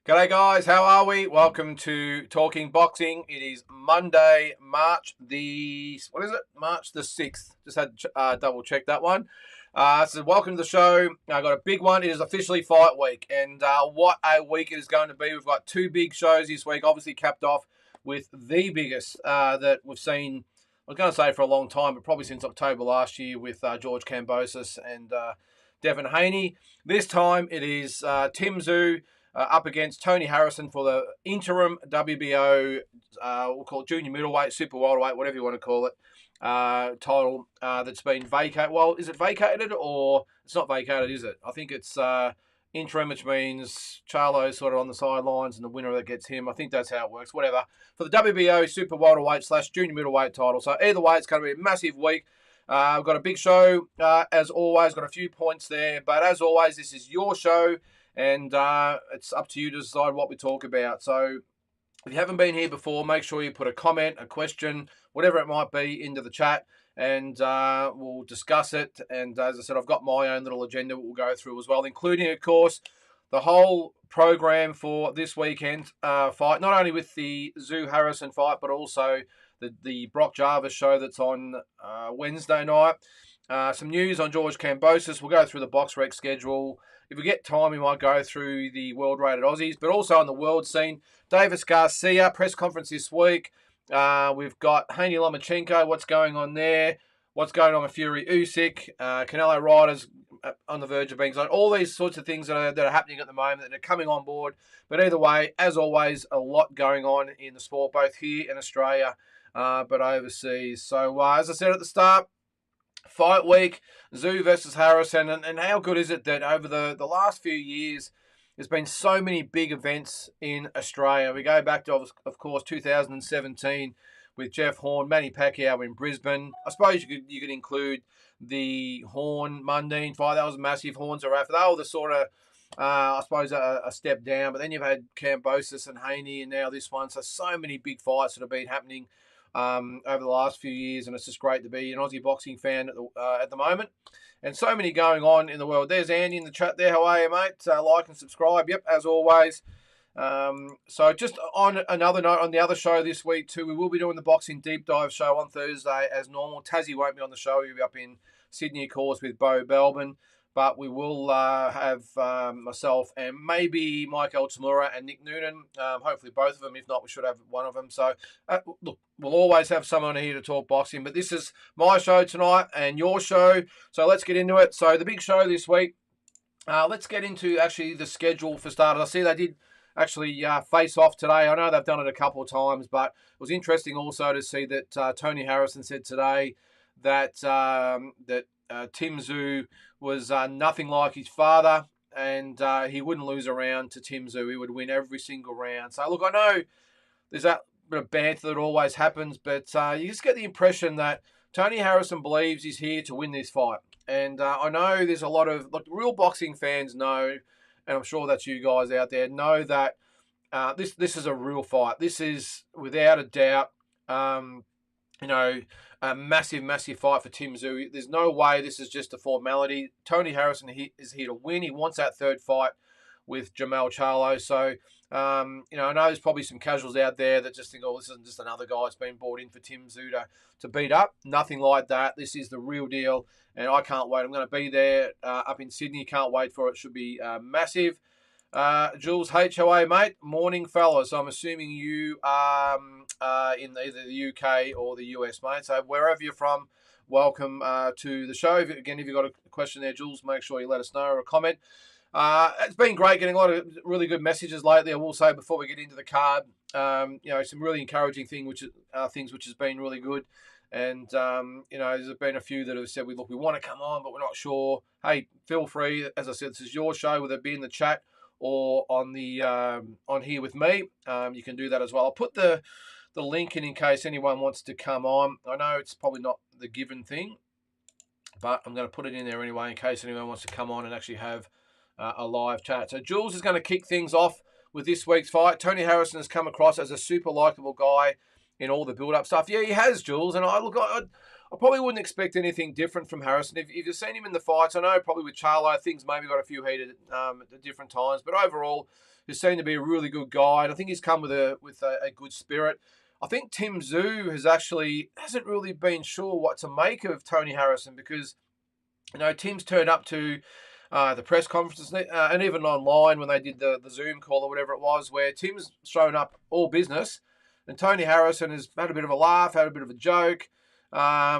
G'day guys, how are we? Welcome to Talking Boxing. It is Monday, March the, March the 6th. Just had to double check that one. So welcome to the show. I got a big one. It is officially fight week, and what a week it is going to be. We've got two big shows this week, obviously capped off with the biggest that we've seen, I was going to say for a long time, but probably since October last year with George Kambosos and Devin Haney. This time it is Tszyu up against Tony Harrison for the interim WBO, we'll call it junior middleweight, super welterweight, whatever you want to call it, title that's been vacated. Well, is it vacated or it's not vacated, is it? I think it's interim, which means Charlo's sort of on the sidelines and the winner that gets him. I think that's how it works, whatever. For the WBO super welterweight / junior middleweight title. So either way, it's going to be a massive week. We've got a big show, as always, got a few points there. But as always, this is your show. And it's up to you to decide what we talk about. So if you haven't been here before, make sure you put a comment, a question, whatever it might be, into the chat, and we'll discuss it. And as I said, I've got my own little agenda we'll go through as well, including, of course, the whole program for this weekend fight, not only with the Tszyu Harrison fight, but also the Brock Jarvis show that's on Wednesday night. Some news on George Kambosos. We'll go through the box rec schedule. If we get time, we might go through the world-rated Aussies, but also on the world scene. Davis Garcia, press conference this week. We've got Haney Lomachenko, what's going on there? What's going on with Fury Usyk? Canelo Riders on the verge of being signed. All these sorts of things that are happening at the moment that are coming on board. But either way, as always, a lot going on in the sport, both here in Australia, but overseas. So as I said at the start, fight week, Tszyu versus Harrison, and how good is it that over the last few years, there's been so many big events in Australia. We go back to, of course, 2017 with Jeff Horn, Manny Pacquiao in Brisbane. I suppose you could include the Horn Mundine fight. That was massive. Horns are after. They were the sort of, I suppose, a step down. But then you've had Kambosos and Haney, and now this one. So many big fights that have been happening over the last few years, and it's just great to be an Aussie boxing fan at the moment. And so many going on in the world. There's Andy in the chat there. How are you, mate? Like and subscribe. Yep, as always. So just on another note, on the other show this week too, we will be doing the boxing deep dive show on Thursday as normal. Tszyu won't be on the show. He'll be up in Sydney, of course, with Bo Belbin. But we will have myself and maybe Mike Altamura and Nick Noonan. Hopefully both of them. If not, we should have one of them. So, look, we'll always have someone here to talk boxing. But this is my show tonight and your show. So let's get into it. So the big show this week. Let's get into actually the schedule for starters. I see they did actually face off today. I know they've done it a couple of times, but it was interesting also to see that Tony Harrison said today that Tszyu was nothing like his father, and he wouldn't lose a round to Tszyu. He would win every single round. So, look, I know there's that bit of banter that always happens, but you just get the impression that Tony Harrison believes he's here to win this fight. And I know there's a lot of, look, real boxing fans know, and I'm sure that's you guys out there, know that this is a real fight. This is, without a doubt, a massive, massive fight for Tszyu. There's no way this is just a formality. Tony Harrison is here to win. He wants that third fight with Jermell Charlo. So, I know there's probably some casuals out there that just think, oh, this isn't just another guy that's been brought in for Tszyu to beat up. Nothing like that. This is the real deal, and I can't wait. I'm going to be there up in Sydney. Can't wait for it. It should be massive. Jules H, how are you, mate? Morning, fellas. I'm assuming you are in either the UK or the US, mate. So wherever you're from, welcome to the show. Again, if you've got a question there, Jules, make sure you let us know or a comment. It's been great getting a lot of really good messages lately. I will say before we get into the card, some really encouraging things which has been really good. And, there's been a few that have said, we want to come on, but we're not sure. Hey, feel free. As I said, this is your show, whether it be in the chat or on the on here with me. You can do that as well. I'll put the link in case anyone wants to come on. I know it's probably not the given thing, but I'm going to put it in there anyway in case anyone wants to come on and actually have a live chat. So Jules is going to kick things off with this week's fight. Tony Harrison has come across as a super likable guy in all the build-up stuff. Yeah, he has, Jules. And I probably wouldn't expect anything different from Harrison. If you've seen him in the fights, I know probably with Charlo, things maybe got a few heated at different times. But overall, who seemed to be a really good guy. And I think he's come with a good spirit. I think Tszyu hasn't really been sure what to make of Tony Harrison because, Tim's turned up to the press conferences and even online when they did the Zoom call or whatever it was, where Tim's shown up all business, and Tony Harrison has had a bit of a laugh, had a bit of a joke.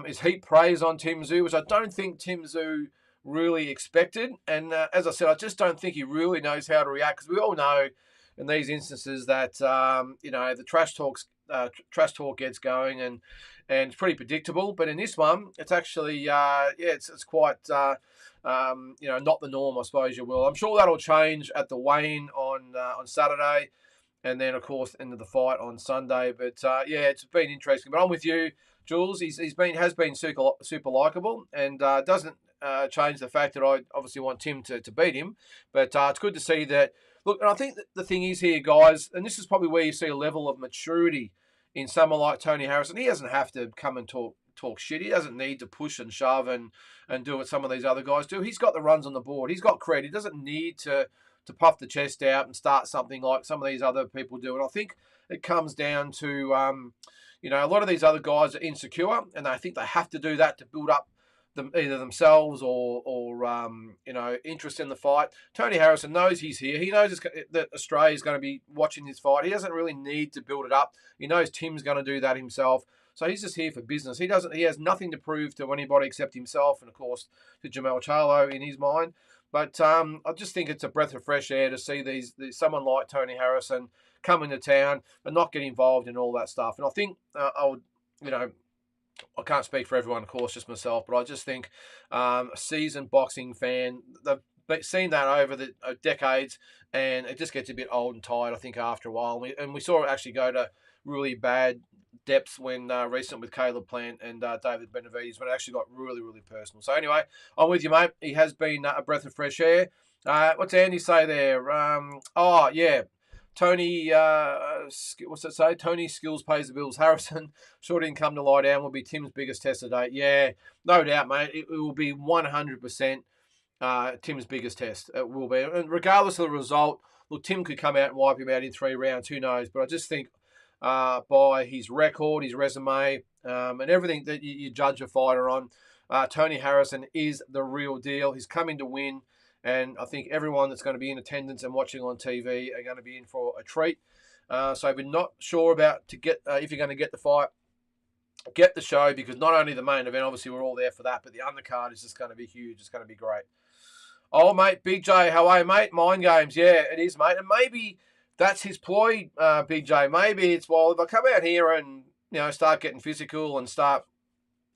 Is heap praise on Tszyu, which I don't think Tszyu really expected. And as I said, I just don't think he really knows how to react because we all know in these instances that the trash talk gets going and it's pretty predictable. But in this one, it's actually it's quite not the norm, I suppose you will. I'm sure that'll change at the weigh-in on Saturday, and then of course into the fight on Sunday. But it's been interesting. But I'm with you, Jules. Has been super likable, and doesn't change the fact that I obviously want Tim to beat him. But it's good to see that. Look, and I think that the thing is here, guys, and this is probably where you see a level of maturity in someone like Tony Harrison. He doesn't have to come and talk shit. He doesn't need to push and shove and do what some of these other guys do. He's got the runs on the board. He's got credit. He doesn't need to puff the chest out and start something like some of these other people do. And I think it comes down to, a lot of these other guys are insecure, and I think they have to do that to build up either themselves or interest in the fight. Tony Harrison knows he's here. He knows that Australia's going to be watching this fight. He doesn't really need to build it up. He knows Tim's going to do that himself. So he's just here for business. He has nothing to prove to anybody except himself and, of course, to Jamal Charlo in his mind. But I just think it's a breath of fresh air to see someone like Tony Harrison come into town and not get involved in all that stuff. And I think I can't speak for everyone, of course, just myself, but I just think a seasoned boxing fan, they've seen that over the decades, and it just gets a bit old and tired, I think, after a while. And we saw it actually go to really bad depths when recent with Caleb Plant and David Benavides, when it actually got really, really personal. So anyway, I'm with you, mate. He has been a breath of fresh air. What's Andy say there? Tony, what's it say? Tony skills pays the bills. Harrison, sure didn't come to lie down, will be Tim's biggest test of date. Yeah, no doubt, mate. It will be 100% Tim's biggest test. It will be. And regardless of the result, look, Tim could come out and wipe him out in 3 rounds. Who knows? But I just think by his record, his resume, and everything that you judge a fighter on, Tony Harrison is the real deal. He's coming to win. And I think everyone that's going to be in attendance and watching on TV are going to be in for a treat. So if you're not sure about if you're going to get the fight, get the show, because not only the main event, obviously we're all there for that, but the undercard is just going to be huge. It's going to be great. Oh, mate, Big J, how are you, mate? Mind games. Yeah, it is, mate. And maybe that's his ploy, Big J. Maybe it's, well, if I come out here and, start getting physical and start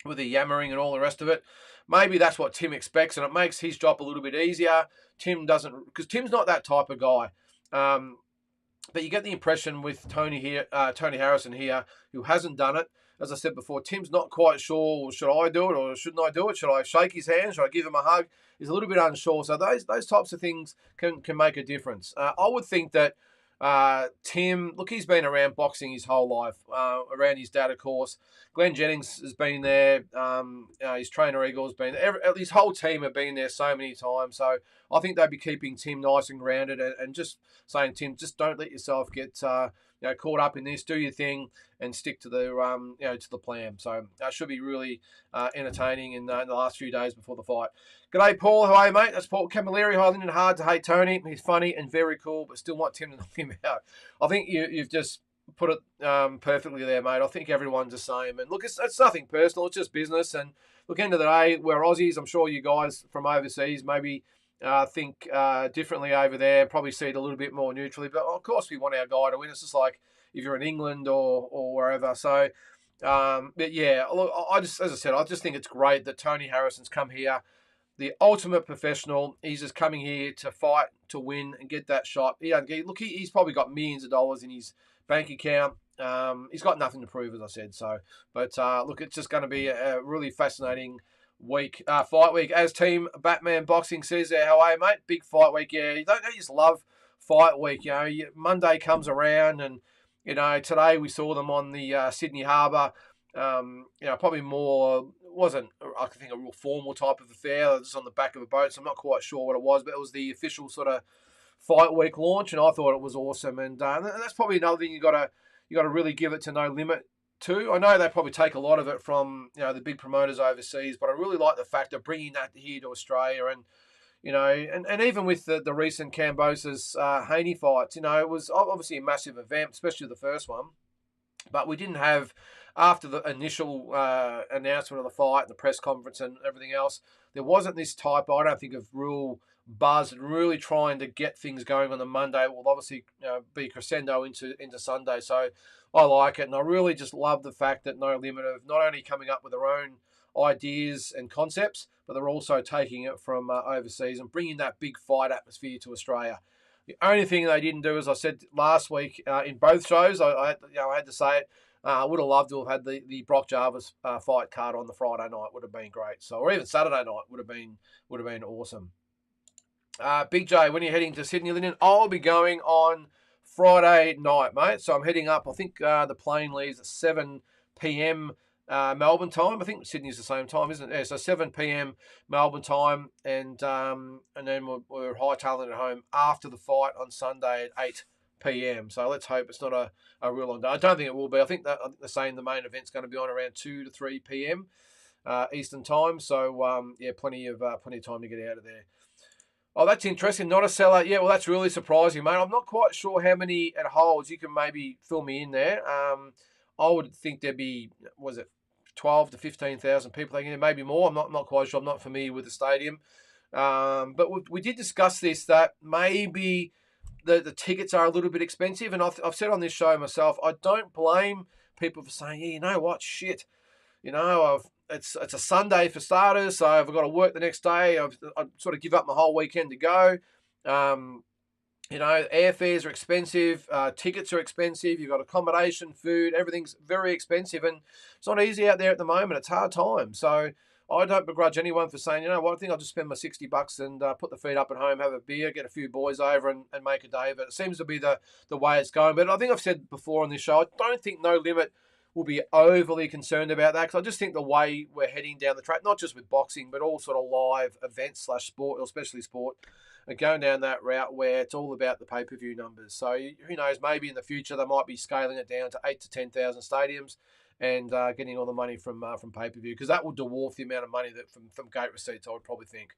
with the yammering and all the rest of it, maybe that's what Tim expects, and it makes his job a little bit easier. Tim doesn't, because Tim's not that type of guy. But you get the impression with Tony Harrison here, who hasn't done it. As I said before, Tim's not quite sure, well, should I do it or shouldn't I do it? Should I shake his hand? Should I give him a hug? He's a little bit unsure. So those types of things can make a difference. I would think that Tim, look, he's been around boxing his whole life, around his dad, of course. Glenn Jennings has been there. His trainer Eagle's been there. His whole team have been there so many times. So I think they'd be keeping Tim nice and grounded and just saying, Tim, just don't let yourself get caught up in this. Do your thing and stick to the plan. So that should be really entertaining in the last few days before the fight. G'day, Paul. How are you, mate? That's Paul Camilleri. Lynden, hard to hate Tony. He's funny and very cool, but still want Tim to knock him out. I think you've just put it perfectly there, mate. I think everyone's the same. And look, it's nothing personal. It's just business. And look, end of the day, we're Aussies. I'm sure you guys from overseas maybe think differently over there, probably see it a little bit more neutrally. But of course, we want our guy to win. It's just like if you're in England or wherever. So, but yeah, look, as I said, I just think it's great that Tony Harrison's come here. The ultimate professional. He's just coming here to fight, to win, and get that shot. He's probably got millions of dollars in his bank account. He's got nothing to prove, as I said. So, but look, it's just going to be a really fascinating week, fight week. As Team Batman Boxing says there, how are you, mate? Big fight week. Yeah, you just love fight week. Monday comes around, and today we saw them on the Sydney Harbour. Probably more. Wasn't, I think, a real formal type of affair, just on the back of a boat, so I'm not quite sure what it was, but it was the official sort of fight week launch, and I thought it was awesome. And that's probably another thing you got to really give it to No Limit too. I know they probably take a lot of it from the big promoters overseas, but I really like the fact of bringing that here to Australia. And and even with the recent Cambosa's Haney fights, it was obviously a massive event, especially the first one. But we didn't have, after the initial announcement of the fight and the press conference and everything else, there wasn't this type, I don't think, of real buzz and really trying to get things going on the Monday. It will obviously be crescendo into Sunday. So I like it. And I really just love the fact that No Limit are not only coming up with their own ideas and concepts, but they're also taking it from overseas and bringing that big fight atmosphere to Australia. The only thing they didn't do, as I said last week in both shows, I had to say it. I would have loved to have had the Brock Jarvis fight card on the Friday night. Would have been great. So, or even Saturday night would have been awesome. Big J, when you're heading to Sydney, Lynden, I'll be going on Friday night, mate. So I'm heading up. I think the plane leaves at 7 p.m. Melbourne time. I think Sydney's the same time, isn't it? Yeah, so 7 p.m. Melbourne time, and then we're hightailing it home after the fight on Sunday at 8 p.m. So let's hope it's not a real long day. I don't think it will be. I think that they're saying the main event's going to be on around 2 to 3 p.m. Eastern time. So plenty of time to get out of there. Oh, that's interesting. Not a seller. Yeah, well, that's really surprising, mate. I'm not quite sure how many it holds. You can maybe fill me in there. I would think there'd be, 12 to 15,000 people thinking, maybe more. I'm not quite sure. I'm not familiar with the stadium. But we did discuss this, that maybe the tickets are a little bit expensive. And I've said on this show myself, I don't blame people for saying, yeah, you know what, shit. It's a Sunday for starters, so I've got to work the next day. I've sort of give up my whole weekend to go. Airfares are expensive, tickets are expensive. You've got accommodation, food, everything's very expensive, and it's not easy out there at the moment. It's hard time. So I don't begrudge anyone for saying, you know what, I think I'll just spend my $60 and put the feet up at home, have a beer, get a few boys over, and make a day of it. It seems to be the way it's going. But I think I've said before on this show, I don't think No Limit will be overly concerned about that, because I just think the way we're heading down the track, not just with boxing, but all sort of live events / sport, or especially sport, are going down that route where it's all about the pay-per-view numbers. So who knows, maybe in the future they might be scaling it down to 8 to 10,000 stadiums and getting all the money from pay-per-view, because that will dwarf the amount of money that from gate receipts, I would probably think.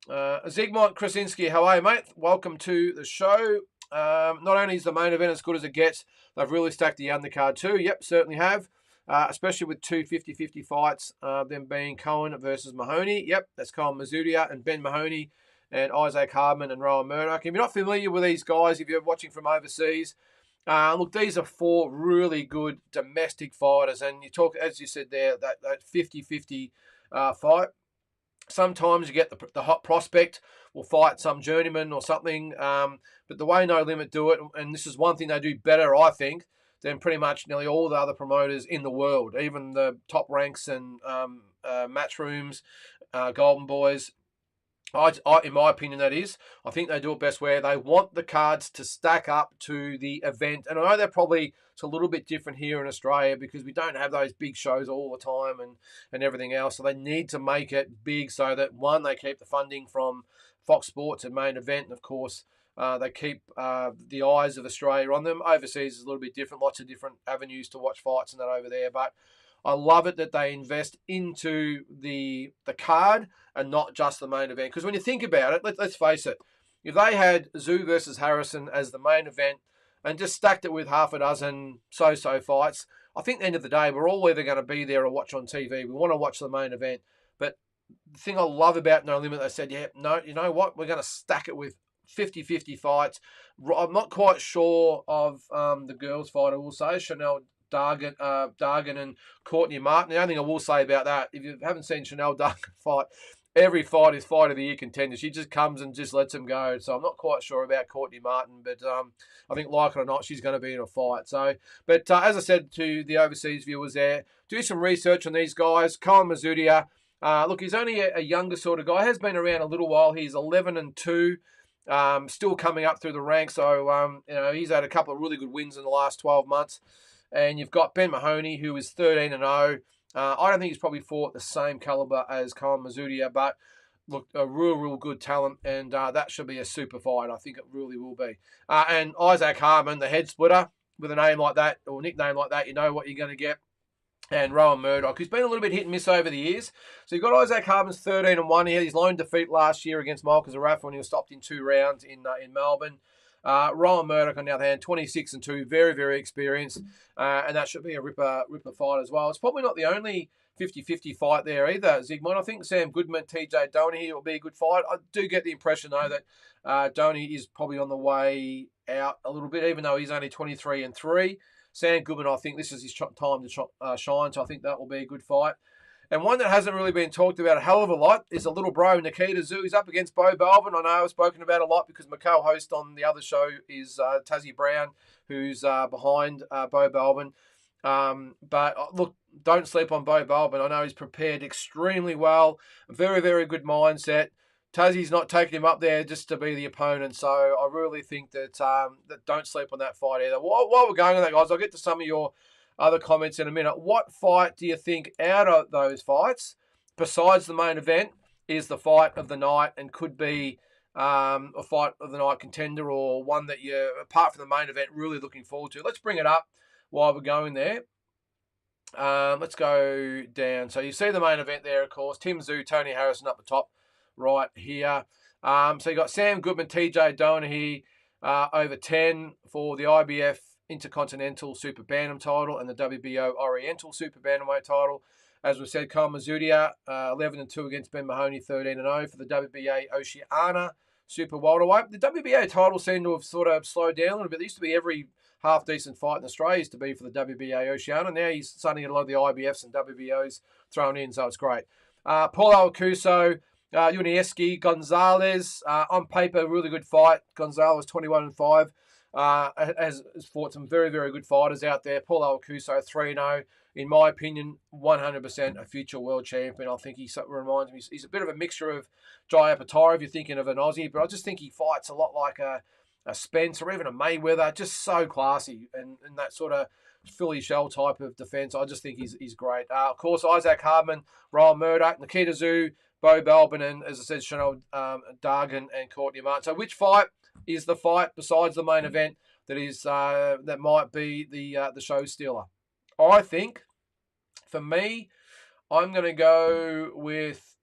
Zygmunt Krasinski, how are you, mate? Welcome to the show. Not only is the main event as good as it gets, they've really stacked the undercard too. Yep, certainly have. Especially with two 50-50 fights, them being Cohen versus Mahoney. Yep, that's Cohen Mazudia and Ben Mahoney and Isaac Hardman and Rowan Murdoch. If you're not familiar with these guys, if you're watching from overseas, look, these are four really good domestic fighters. And you talk, as you said there, that 50-50 fight. Sometimes you get the hot prospect will fight some journeyman or something. But the way No Limit do it, and this is one thing they do better, I think, than pretty much nearly all the other promoters in the world, even the top ranks and match rooms, Golden Boys. In my opinion, that is, I think they do it best where they want the cards to stack up to the event. And I know they're probably it's a little bit different here in Australia because we don't have those big shows all the time and everything else. So they need to make it big so that, one, they keep the funding from Fox Sports and Main Event. And, of course, they keep the eyes of Australia on them. Overseas is a little bit different, lots of different avenues to watch fights and that over there. But I love it that they invest into the card and not just the main event. Because when you think about it, let's face it, if they had Tszyu versus Harrison as the main event and just stacked it with half a dozen so-so fights, I think at the end of the day, we're all either going to be there or watch on TV. We want to watch the main event. But the thing I love about No Limit, they said, yeah, no, you know what? We're going to stack it with 50-50 fights. I'm not quite sure of the girls' fight, I will say, Chanel Dargan and Courtney Martin. The only thing I will say about that, if you haven't seen Chanel Dargan fight, every fight is fight of the year contender. She just comes and just lets them go. So I'm not quite sure about Courtney Martin, but I think, like it or not, she's going to be in a fight. So, but as I said to the overseas viewers there, do some research on these guys. Cohen Mazudia, look, he's only a younger sort of guy. He has been around a little while. He's 11-2. Still coming up through the ranks. So, he's had a couple of really good wins in the last 12 months. And you've got Ben Mahoney, who is 13-0. I don't think he's probably fought the same caliber as Cohen Mazudia, but look, a real good talent, and that should be a super fight. I think it really will be. And Isaac Harmon, the head splitter, with a name like that or nickname like that, you know what you're going to get. And Rowan Murdoch, who's been a little bit hit and miss over the years. So you've got Isaac Harmon's 13-1. He had his lone defeat last year against Michael Zarafa when he was stopped in 2 rounds in Melbourne. Rowan Murdoch, on the other hand, 26-2, very experienced, and that should be a ripper fight as well. It's probably not the only 50-50 fight there either, Zygmunt. I think Sam Goodman, TJ Donaghy will be a good fight. I do get the impression, though, that Donaghy is probably on the way out a little bit, even though he's only 23-3. Sam Goodman, I think this is his time to shine, so I think that will be a good fight. And one that hasn't really been talked about a hell of a lot is a little bro, Nikita Tszyu. He's up against Bo Belvin. I know I've spoken about a lot because my co-host on the other show is Tszyu Brown, who's behind Bo Belvin. But look, don't sleep on Bo Belvin. I know he's prepared extremely well. Very good mindset. Tazzie's not taking him up there just to be the opponent, so I really think that that don't sleep on that fight either. While we're going on that, guys, I'll get to some of your other comments in a minute. What fight do you think out of those fights, besides the main event, is the fight of the night and could be a fight of the night contender or one that you're, apart from the main event, really looking forward to? Let's bring it up while we're going there. Let's go down. So you see the main event there, of course. Tim Tszyu, Tony Harrison up the top right here. So you got Sam Goodman, TJ Donaghy over 10 for the IBF Intercontinental Super Bantam title and the WBO Oriental Super Bantamweight title. As we said, Kyle Mazudia, 11-2 against Ben Mahoney, 13-0 for the WBA Oceania Super Welterweight. The WBA title seemed to have sort of slowed down a little bit. There used to be every half-decent fight in Australia used to be for the WBA Oceania. Now he's starting to get a lot of the IBFs and WBOs thrown in, so it's great. Paulo Alcuso, Unieski, Gonzalez, on paper, really good fight. Gonzalez 21-5. Has fought some very good fighters out there. Paulo Alcuso 3-0. In my opinion, 100% a future world champion. I think he reminds me, he's a bit of a mixture of Jai Apatara if you're thinking of an Aussie, but I just think he fights a lot like a Spence or even a Mayweather, just so classy and that sort of Philly shell type of defense. I just think he's great. Of course, Isaac Hardman, Rowan Murdoch, Nikita Tszyu, Bo Belbin, and as I said, Chanel Dargan and Courtney Martin. So which fight is the fight besides the main event that might be the show stealer? I think, for me, I'm going to go with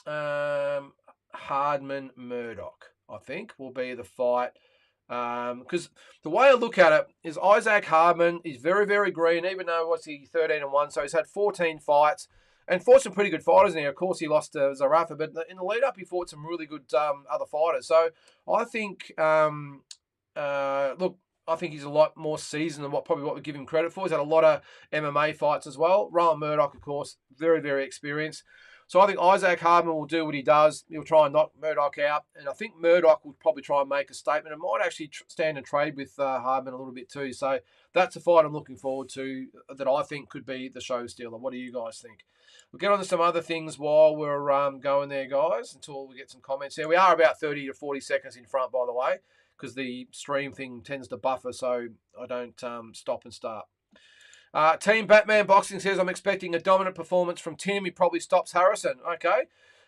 Hardman Murdoch. I think will be the fight. Because the way I look at it is Isaac Hardman is very green, even though what's he 13-1, so he's had 14 fights and fought some pretty good fighters in here. Of course, he lost to Zarafa, but in the lead up, he fought some really good other fighters. So I think, I think he's a lot more seasoned than what we give him credit for. He's had a lot of MMA fights as well. Rowan Murdoch, of course, very experienced. So I think Isaac Hardman will do what he does. He'll try and knock Murdoch out. And I think Murdoch will probably try and make a statement and might actually stand and trade with Hardman a little bit too. So that's a fight I'm looking forward to that I think could be the show stealer. What do you guys think? We'll get on to some other things while we're going there, guys, until we get some comments here. We are about 30 to 40 seconds in front, by the way, because the stream thing tends to buffer so I don't stop and start. Team Batman Boxing says, I'm expecting a dominant performance from Tim. He probably stops Harrison. Okay.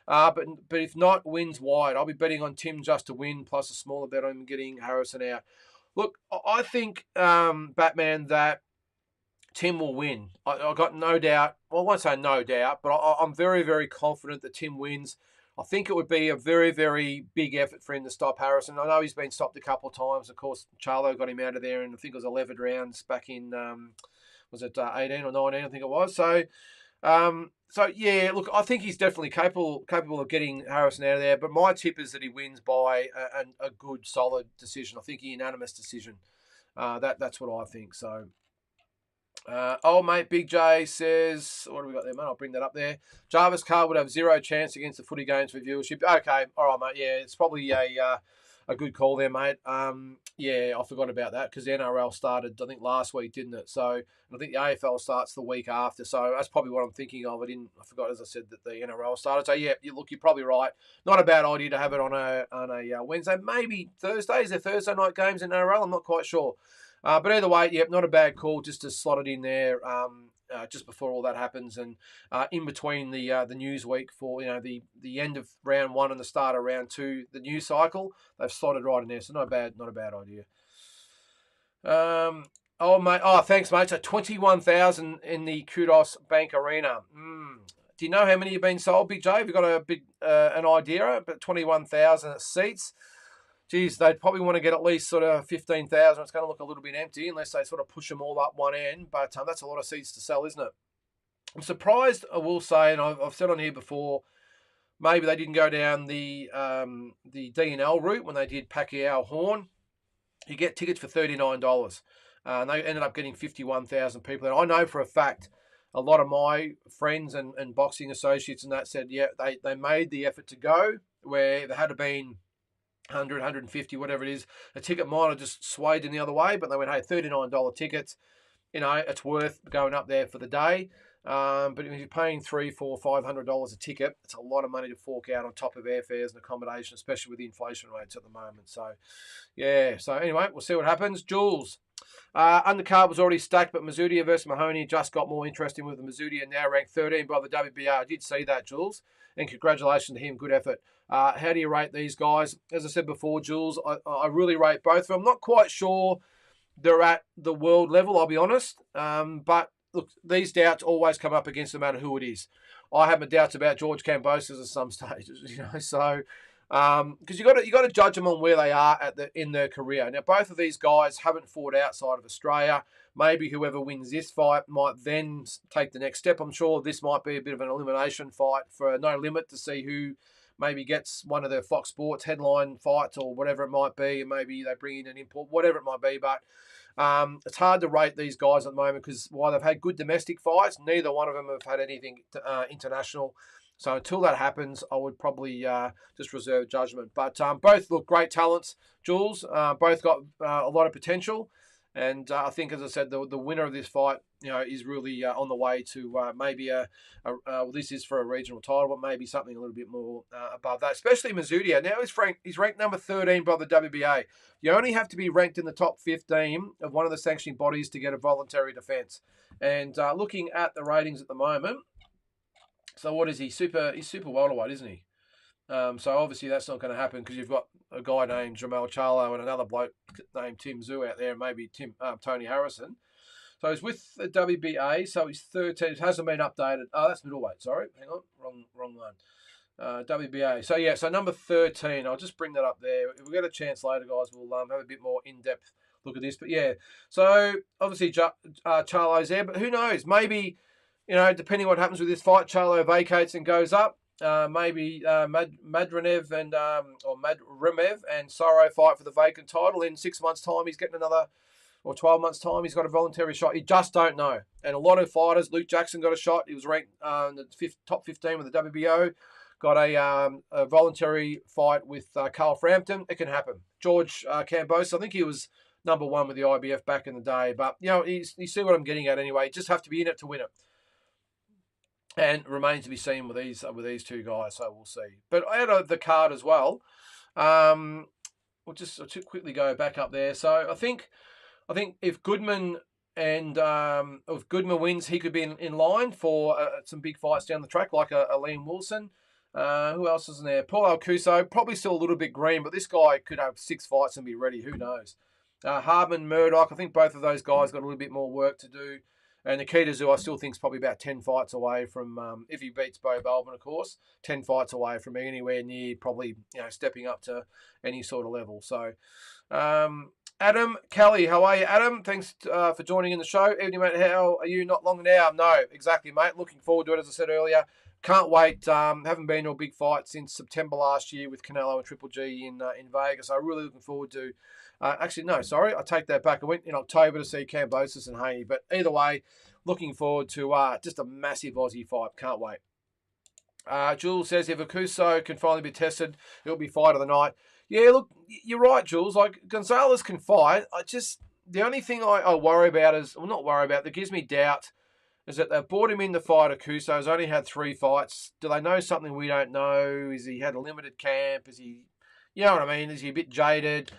But if not, wins wide. I'll be betting on Tim just to win, plus a smaller bet on getting Harrison out. Look, I think, Batman, that Tim will win. I got no doubt. Well, I won't say no doubt, but I'm very confident that Tim wins. I think it would be a very big effort for him to stop Harrison. I know he's been stopped a couple of times. Of course, Charlo got him out of there, and I think it was 11 rounds back in... was it 18 or 19, I think it was. So yeah, look, I think he's definitely capable of getting Harrison out of there. But my tip is that he wins by a good, solid decision. I think a unanimous decision. That's what I think. So, old mate Big J says, what do we got there, mate? I'll bring that up there. Jarvis Carr would have zero chance against the footy games for viewership. Okay, all right, mate. Yeah, it's probably a good call there, mate. Yeah, I forgot about that because the NRL started, I think, last week, didn't it? So I think the AFL starts the week after. So that's probably what I'm thinking of. I forgot, as I said, that the NRL started. So yeah, you're probably right. Not a bad idea to have it on a Wednesday, maybe Thursday. Is there Thursday night games in NRL? I'm not quite sure. But either way, yep, not a bad call just to slot it in there just before all that happens, and in between the news week for the end of round 1 and the start of round 2, the news cycle. They've slotted right in there, so not a bad idea. Oh mate, thanks mate. So 21,000 in the Kudos Bank Arena. Do you know how many have been sold, Big J? Have you got a big an idea? About 21,000 seats. Geez, they'd probably want to get at least sort of 15,000. It's going to look a little bit empty unless they sort of push them all up one end. But that's a lot of seats to sell, isn't it? I'm surprised, I will say, and I've said on here before, maybe they didn't go down the D&L route when they did Pacquiao Horn. You get tickets for $39. And they ended up getting 51,000 people. And I know for a fact a lot of my friends and boxing associates and that said, yeah, they made the effort to go, where there had to been 100, 150, whatever it is. A ticket might have just swayed in the other way, but they went, hey, $39 tickets, it's worth going up there for the day. But if you're paying $300, $400, $500 a ticket, it's a lot of money to fork out on top of airfares and accommodation, especially with the inflation rates at the moment. So, yeah. So anyway, we'll see what happens. Jules. Undercard was already stacked, but Mizudia versus Mahoney just got more interesting with the Mizudia now ranked 13 by the WBA. I did see that, Jules, and congratulations to him. Good effort. How do you rate these guys? As I said before, Jules, I really rate both of them. I'm not quite sure they're at the world level, I'll be honest. But look, these doubts always come up against no matter who it is. I have my doubts about George Kambosos at some stages, so because you got to judge them on where they are in their career. Now, both of these guys haven't fought outside of Australia. Maybe whoever wins this fight might then take the next step. I'm sure this might be a bit of an elimination fight for No Limit to see who maybe gets one of their Fox Sports headline fights or whatever it might be, and maybe they bring in an import, whatever it might be. But it's hard to rate these guys at the moment because while they've had good domestic fights, neither one of them have had anything international. So until that happens, I would probably just reserve judgment. But both look great talents, Jules. Both got a lot of potential. And I think, as I said, the winner of this fight, is really on the way to maybe this is for a regional title, but maybe something a little bit more above that. Especially Mizudia. Now he's ranked number 13 by the WBA. You only have to be ranked in the top 15 of one of the sanctioning bodies to get a voluntary defence. And looking at the ratings at the moment. So what is he? He's super welterweight, isn't he? So obviously that's not going to happen because you've got a guy named Jamel Charlo and another bloke named Tim Tszyu out there, and maybe Tony Harrison. So he's with the WBA. So he's 13. It hasn't been updated. Oh, that's middleweight. Sorry, hang on, wrong one. WBA. So yeah, so number 13. I'll just bring that up there. If we get a chance later, guys, we'll have a bit more in-depth look at this. But yeah, so obviously Charlo's there, but who knows? Maybe. Depending on what happens with this fight, Charlo vacates and goes up. Maybe Madremev and Sorrow fight for the vacant title. In 6 months' time, he's getting another, or 12 months' time, he's got a voluntary shot. You just don't know. And a lot of fighters, Luke Jackson got a shot. He was ranked in the top 15 with the WBO. Got a voluntary fight with Carl Frampton. It can happen. George Kambosos, I think he was number 1 with the IBF back in the day. But, you see what I'm getting at anyway. You just have to be in it to win it. And remains to be seen with these two guys, so we'll see. But out of the card as well, we'll just quickly go back up there. So I think if Goodman if Goodman wins, he could be in line for some big fights down the track, like a Liam Wilson. Who else is in there? Paul Alcuso, probably still a little bit green, but this guy could have 6 fights and be ready. Who knows? Hardman, Murdoch, I think both of those guys got a little bit more work to do. And Nikita Tszyu, I still think, is probably about 10 fights away from, if he beats Bo Belbin, of course, 10 fights away from being anywhere near probably, stepping up to any sort of level. So, Adam Kelly, how are you, Adam? Thanks for joining in the show. Evening, mate. How are you? Not long now? No, exactly, mate. Looking forward to it, as I said earlier. Can't wait. Haven't been to a big fight since September last year with Canelo and Triple G in Vegas. So really looking forward to. Actually, no, sorry, I take that back. I went in October to see Kambosos and Haney, but either way, looking forward to just a massive Aussie fight. Can't wait. Jules says if Akuso can finally be tested, it'll be fight of the night. Yeah, look, you're right, Jules. Like Gonzalez can fight. The only thing I worry about that gives me doubt is that they've brought him in to fight Akuso. He's only had 3 fights. Do they know something we don't know? Is he had a limited camp? Is he, you know what I mean? Is he a bit jaded?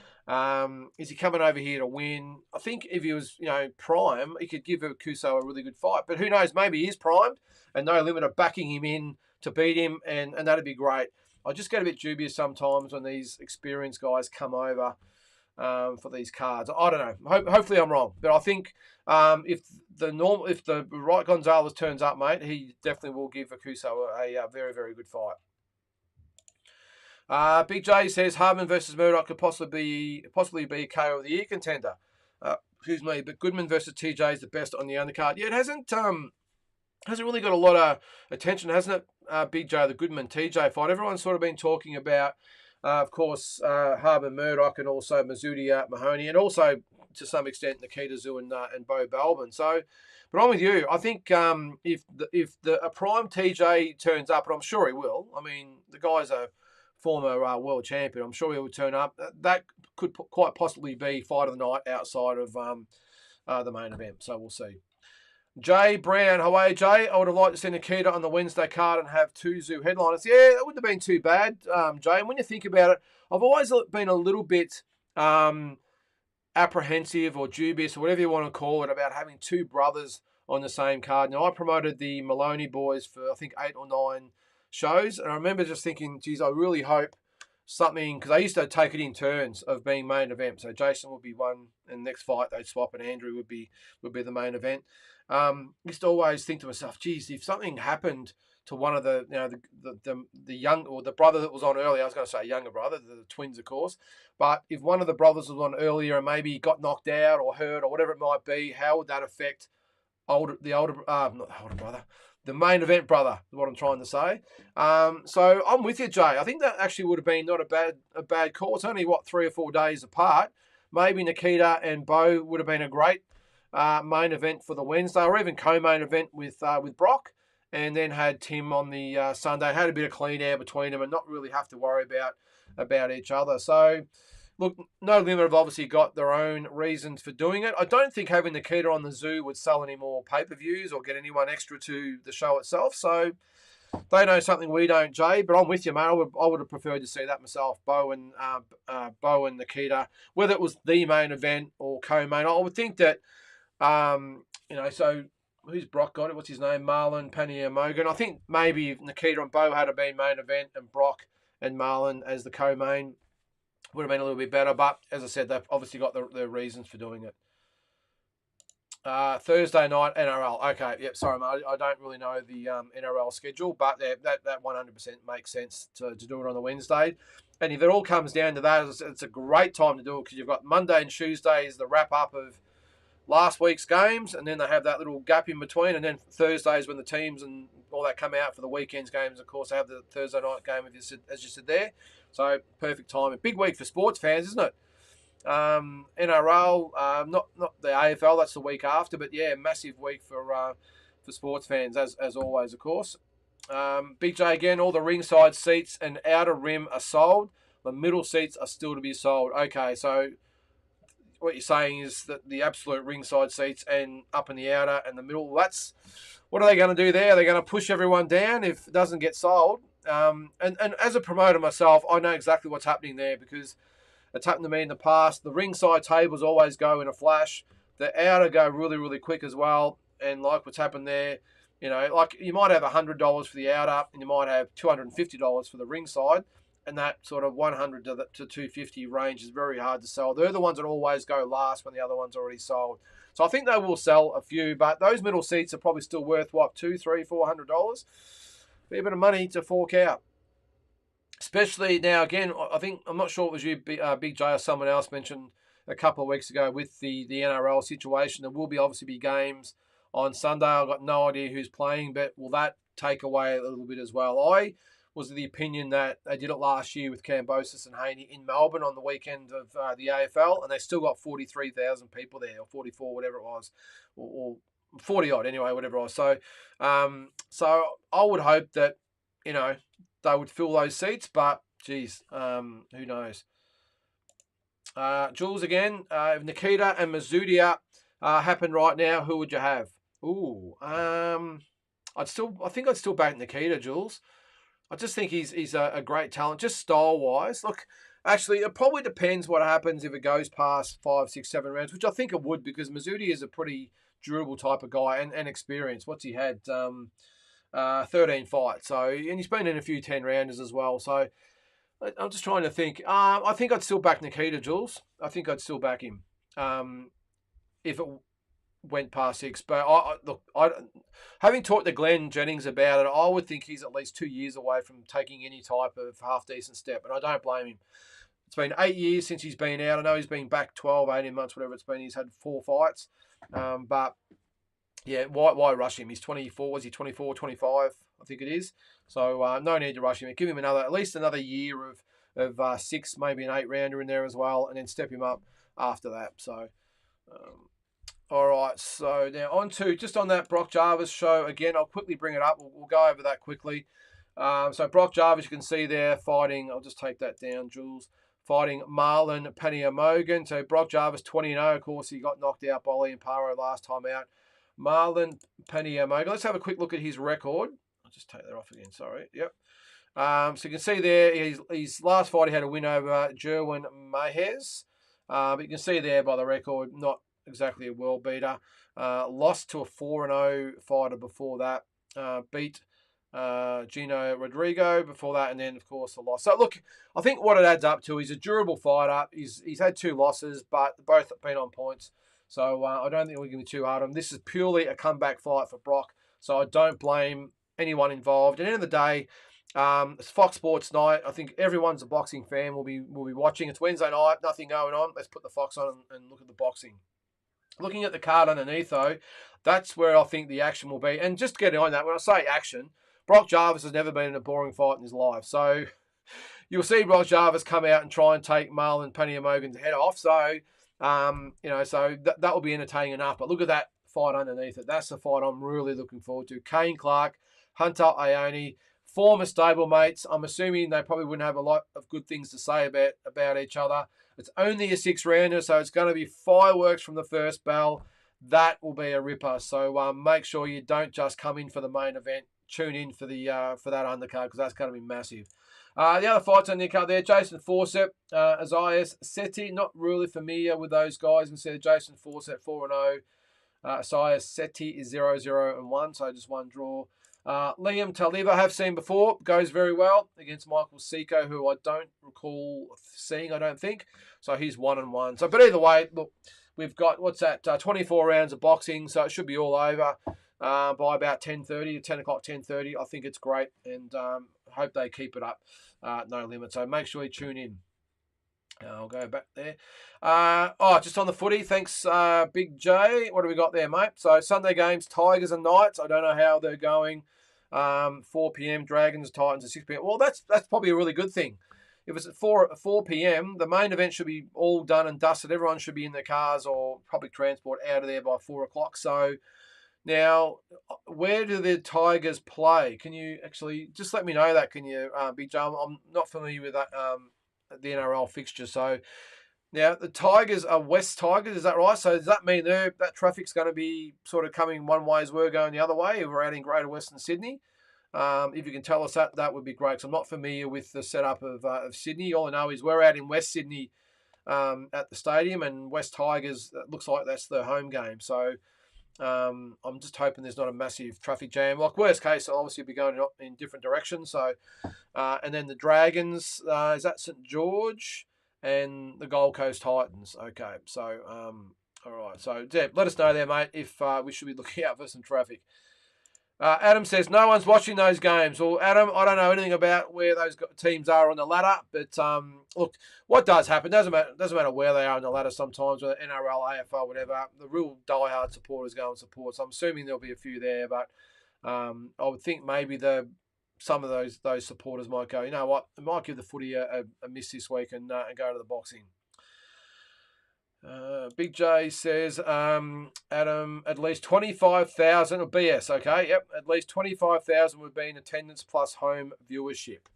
Is he coming over here to win? I think if he was, prime, he could give Kuso a really good fight. But who knows? Maybe he is primed, and No Limit are backing him in to beat him, and that'd be great. I just get a bit dubious sometimes when these experienced guys come over for these cards. I don't know. Hopefully I'm wrong, but I think if the right Gonzalez turns up, mate, he definitely will give Akuso a very, very good fight. Big J says Hardman versus Murdoch could possibly be a KO of the year contender. Excuse me, but Goodman versus TJ is the best on the undercard. Yeah, it hasn't really got a lot of attention, hasn't it? Big J, the Goodman TJ fight. Everyone's sort of been talking about, of course, Hardman Murdoch and also Mazudia Mahoney, and also to some extent Nikita Tszyu and Bo Balbin. So, but I'm with you. I think if a prime TJ turns up, and I'm sure he will. I mean, the guy's a former world champion. I'm sure he will turn up. That could quite possibly be fight of the night outside of the main event. So we'll see. Jay Brown, how are you, Jay? I would have liked to see Nikita on the Wednesday card and have two Tszyu headliners. Yeah, that wouldn't have been too bad, Jay. And when you think about it, I've always been a little bit apprehensive or dubious or whatever you want to call it about having two brothers on the same card. Now, I promoted the Maloney boys for, I think, 8 or 9 shows. And I remember just thinking, geez, I really hope something, because I used to take it in turns of being main event. So Jason would be one, and next fight they'd swap, and Andrew would be the main event. Used to always think to myself, geez, if something happened to one of the young, or the brother that was on earlier, I was going to say younger brother, the twins, of course, but if one of the brothers was on earlier and maybe got knocked out or hurt or whatever it might be, how would that affect not the older brother, the main event brother, is what I'm trying to say. So I'm with you, Jay. I think that actually would have been not a bad call. It's only, 3 or 4 days apart. Maybe Nikita and Bo would have been a great main event for the Wednesday, or even co-main event with Brock, and then had Tim on the Sunday. Had a bit of clean air between them and not really have to worry about each other. So, look, No Limit have obviously got their own reasons for doing it. I don't think having Nikita on the Tszyu would sell any more pay-per-views or get anyone extra to the show itself. So they know something we don't, Jay. But I'm with you, mate. I would have preferred to see that myself. Bo and Nikita, whether it was the main event or co-main. I would think that, so who's Brock got it? What's his name? Marlon Panier-Mogan. I think maybe if Nikita and Bo had been main event and Brock and Marlon as the co-main, would have been a little bit better. But as I said, they've obviously got their reasons for doing it. Thursday night NRL. Okay, yep. Sorry, mate. I don't really know the NRL schedule, but that 100% makes sense to do it on the Wednesday. And if it all comes down to that, it's a great time to do it because you've got Monday and Tuesday is the wrap up of last week's games, and then they have that little gap in between, and then Thursdays when the teams and all that come out for the weekend's games. Of course, they have the Thursday night game, as you said there. So perfect time. A big week for sports fans, isn't it? NRL, not the AFL. That's the week after, but yeah, massive week for sports fans as always, of course. Big J again. All the ringside seats and outer rim are sold. The middle seats are still to be sold. Okay, so what you're saying is that the absolute ringside seats and up in the outer and the middle, what are they going to do there? Are they going to push everyone down if it doesn't get sold? And as a promoter myself, I know exactly what's happening there because it's happened to me in the past. The ringside tables always go in a flash. The outer go really, really quick as well. And like what's happened there, like you might have $100 for the outer and you might have $250 for the ringside. And that sort of 100 to 250 range is very hard to sell. They're the ones that always go last when the other one's already sold. So I think they will sell a few, but those middle seats are probably still worth $200, $300, $400. Fair bit of money to fork out. Especially now, again, I'm not sure it was you, Big J, or someone else mentioned a couple of weeks ago with the NRL situation. There will obviously be games on Sunday. I've got no idea who's playing, but will that take away a little bit as well? I was of the opinion that they did it last year with Cambosis and Haney in Melbourne on the weekend of the AFL, and they still got 43,000 people there, or 44, whatever it was, or 40 odd anyway, whatever it was. So, so I would hope that they would fill those seats, but geez, who knows? Jules again. If Nikita and Mazudia happen right now, who would you have? Ooh, I think I'd still back Nikita, Jules. I just think he's a great talent, just style-wise. Look, Actually, it probably depends what happens if it goes past 5, 6, 7 rounds, which I think it would because Mazzuti is a pretty durable type of guy and experience. What's he had? 13 fights. So, and he's been in a few 10-rounders as well. So, I'm just trying to think. I think I'd still back Nikita, Jules. I think I'd still back him if it went past 6. But having talked to Glenn Jennings about it, I would think he's at least 2 years away from taking any type of half-decent step, and I don't blame him. It's been 8 years since he's been out. I know he's been back 12, 18 months, whatever it's been. He's had 4 fights. But, yeah, why rush him? He's 24. Was he 24, 25? I think it is. So no need to rush him. Give him at least another year of 6, maybe an 8-rounder in there as well, and then step him up after that. So, all right. So now on that Brock Jarvis show again. I'll quickly bring it up. We'll go over that quickly. So Brock Jarvis, you can see there fighting. I'll just take that down, Jules. Fighting Marlon Paniamogan. So Brock Jarvis 20-0. Of course, he got knocked out by Liam Paro last time out. Marlon Paniamogan. Let's have a quick look at his record. I'll just take that off again. Sorry. Yep. So you can see there, his last fight he had a win over Jerwin Mahez. But you can see there by the record, not exactly a world beater. Lost to a 4-0 fighter before that. Beat Gino Rodrigo before that, and then of course the loss. So look, I think what it adds up to, he's a durable fighter. He's had 2 losses, but both have been on points. So I don't think we're going to be too hard on him. This is purely a comeback fight for Brock. So I don't blame anyone involved. At the end of the day, it's Fox Sports night. I think everyone's a boxing fan. Will be watching. It's Wednesday night. Nothing going on. Let's put the Fox on and look at the boxing. Looking at the card underneath, though, that's where I think the action will be. And just getting on that, when I say action, Brock Jarvis has never been in a boring fight in his life. So you'll see Brock Jarvis come out and try and take Marlon Paniamogan's head off. So, so that will be entertaining enough. But look at that fight underneath it. That's the fight I'm really looking forward to. Kane Clark, Hunter Ione, former stablemates. I'm assuming they probably wouldn't have a lot of good things to say about each other. It's only a 6-rounder, so it's going to be fireworks from the first bell. That will be a ripper. So make sure you don't just come in for the main event. Tune in for the for that undercard because that's going to be massive. The other fights on the card there, Jason Fawcett, Isaias Seti. Not really familiar with those guys. Instead of Jason Fawcett 4-0. Isaias Seti is 0-0-1, so just one draw. Liam Taliba, I have seen before, goes very well against Michael Seiko, who I don't recall seeing, I don't think. So he's 1-1. So, but either way, look, we've got, 24 rounds of boxing, so it should be all over by about 10:30, 10 o'clock, 10:30. I think it's great, and hope they keep it up. No limit. So make sure you tune in. I'll go back there. Just on the footy. Thanks, Big J. What do we got there, mate? So Sunday games, Tigers and Knights. I don't know how they're going. 4 p.m. Dragons, Titans at 6 p.m. Well, that's probably a really good thing. If it's at 4 p.m., the main event should be all done and dusted. Everyone should be in their cars or public transport out of there by 4 o'clock. So now, where do the Tigers play? Can you actually just let me know that? Can you, Big J? I'm not familiar with that. The NRL fixture. So now the Tigers are West Tigers, is that right? So does that mean that traffic's going to be sort of coming one way as we're going the other way if we're out in Greater Western Sydney? If you can tell us that would be great. Because I'm not familiar with the setup of Sydney. All I know is we're out in West Sydney at the stadium, and West Tigers, it looks like that's the home game. So I'm just hoping there's not a massive traffic jam. Like worst case, I'll obviously be going in different directions. So, and then the Dragons, is that St George and the Gold Coast Titans? Okay, so all right. So Deb, let us know there, mate, if we should be looking out for some traffic. Adam says no one's watching those games. Well, Adam, I don't know anything about where those teams are on the ladder, but look, what does happen doesn't matter where they are on the ladder. Sometimes, whether NRL, AFL, whatever, the real diehard supporters go and support. So I'm assuming there'll be a few there, but I would think maybe some of those supporters might go, you know what, I might give the footy a miss this week and go to the boxing. Big J says, Adam, at least 25,000 or BS. Okay, yep, at least 25,000 would be in attendance plus home viewership.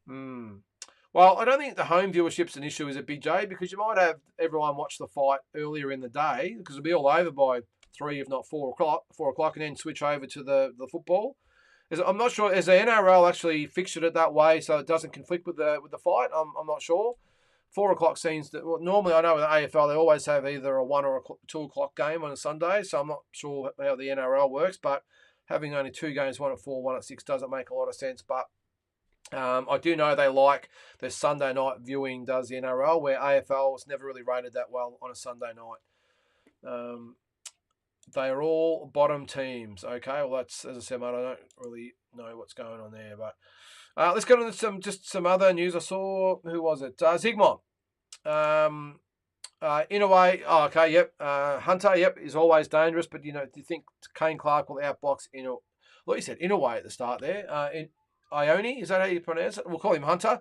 Well, I don't think the home viewership's an issue, is it, Big J? Because you might have everyone watch the fight earlier in the day because it'll be all over by 3, if not 4 o'clock, and then switch over to the football. I'm not sure. Is the NRL actually fixtured it that way so it doesn't conflict with the fight? I'm not sure. 4 o'clock seems that, well, normally I know with the AFL they always have either a 1 or a 2 o'clock game on a Sunday, so I'm not sure how the NRL works, but having only 2 games, 1 at 4, 1 at 6 doesn't make a lot of sense. But I do know they like their Sunday night viewing does the NRL, where AFL was never really rated that well on a Sunday night. They are all bottom teams. Okay, well that's, as I said, mate, I don't really know what's going on there, but let's get on to some other news. I saw, who was it? Zygmunt. In a way, okay, yep. Hunter, yep, is always dangerous, but do you think Kane Clark will outbox like you said, in a way at the start there. Ione, is that how you pronounce it? We'll call him Hunter.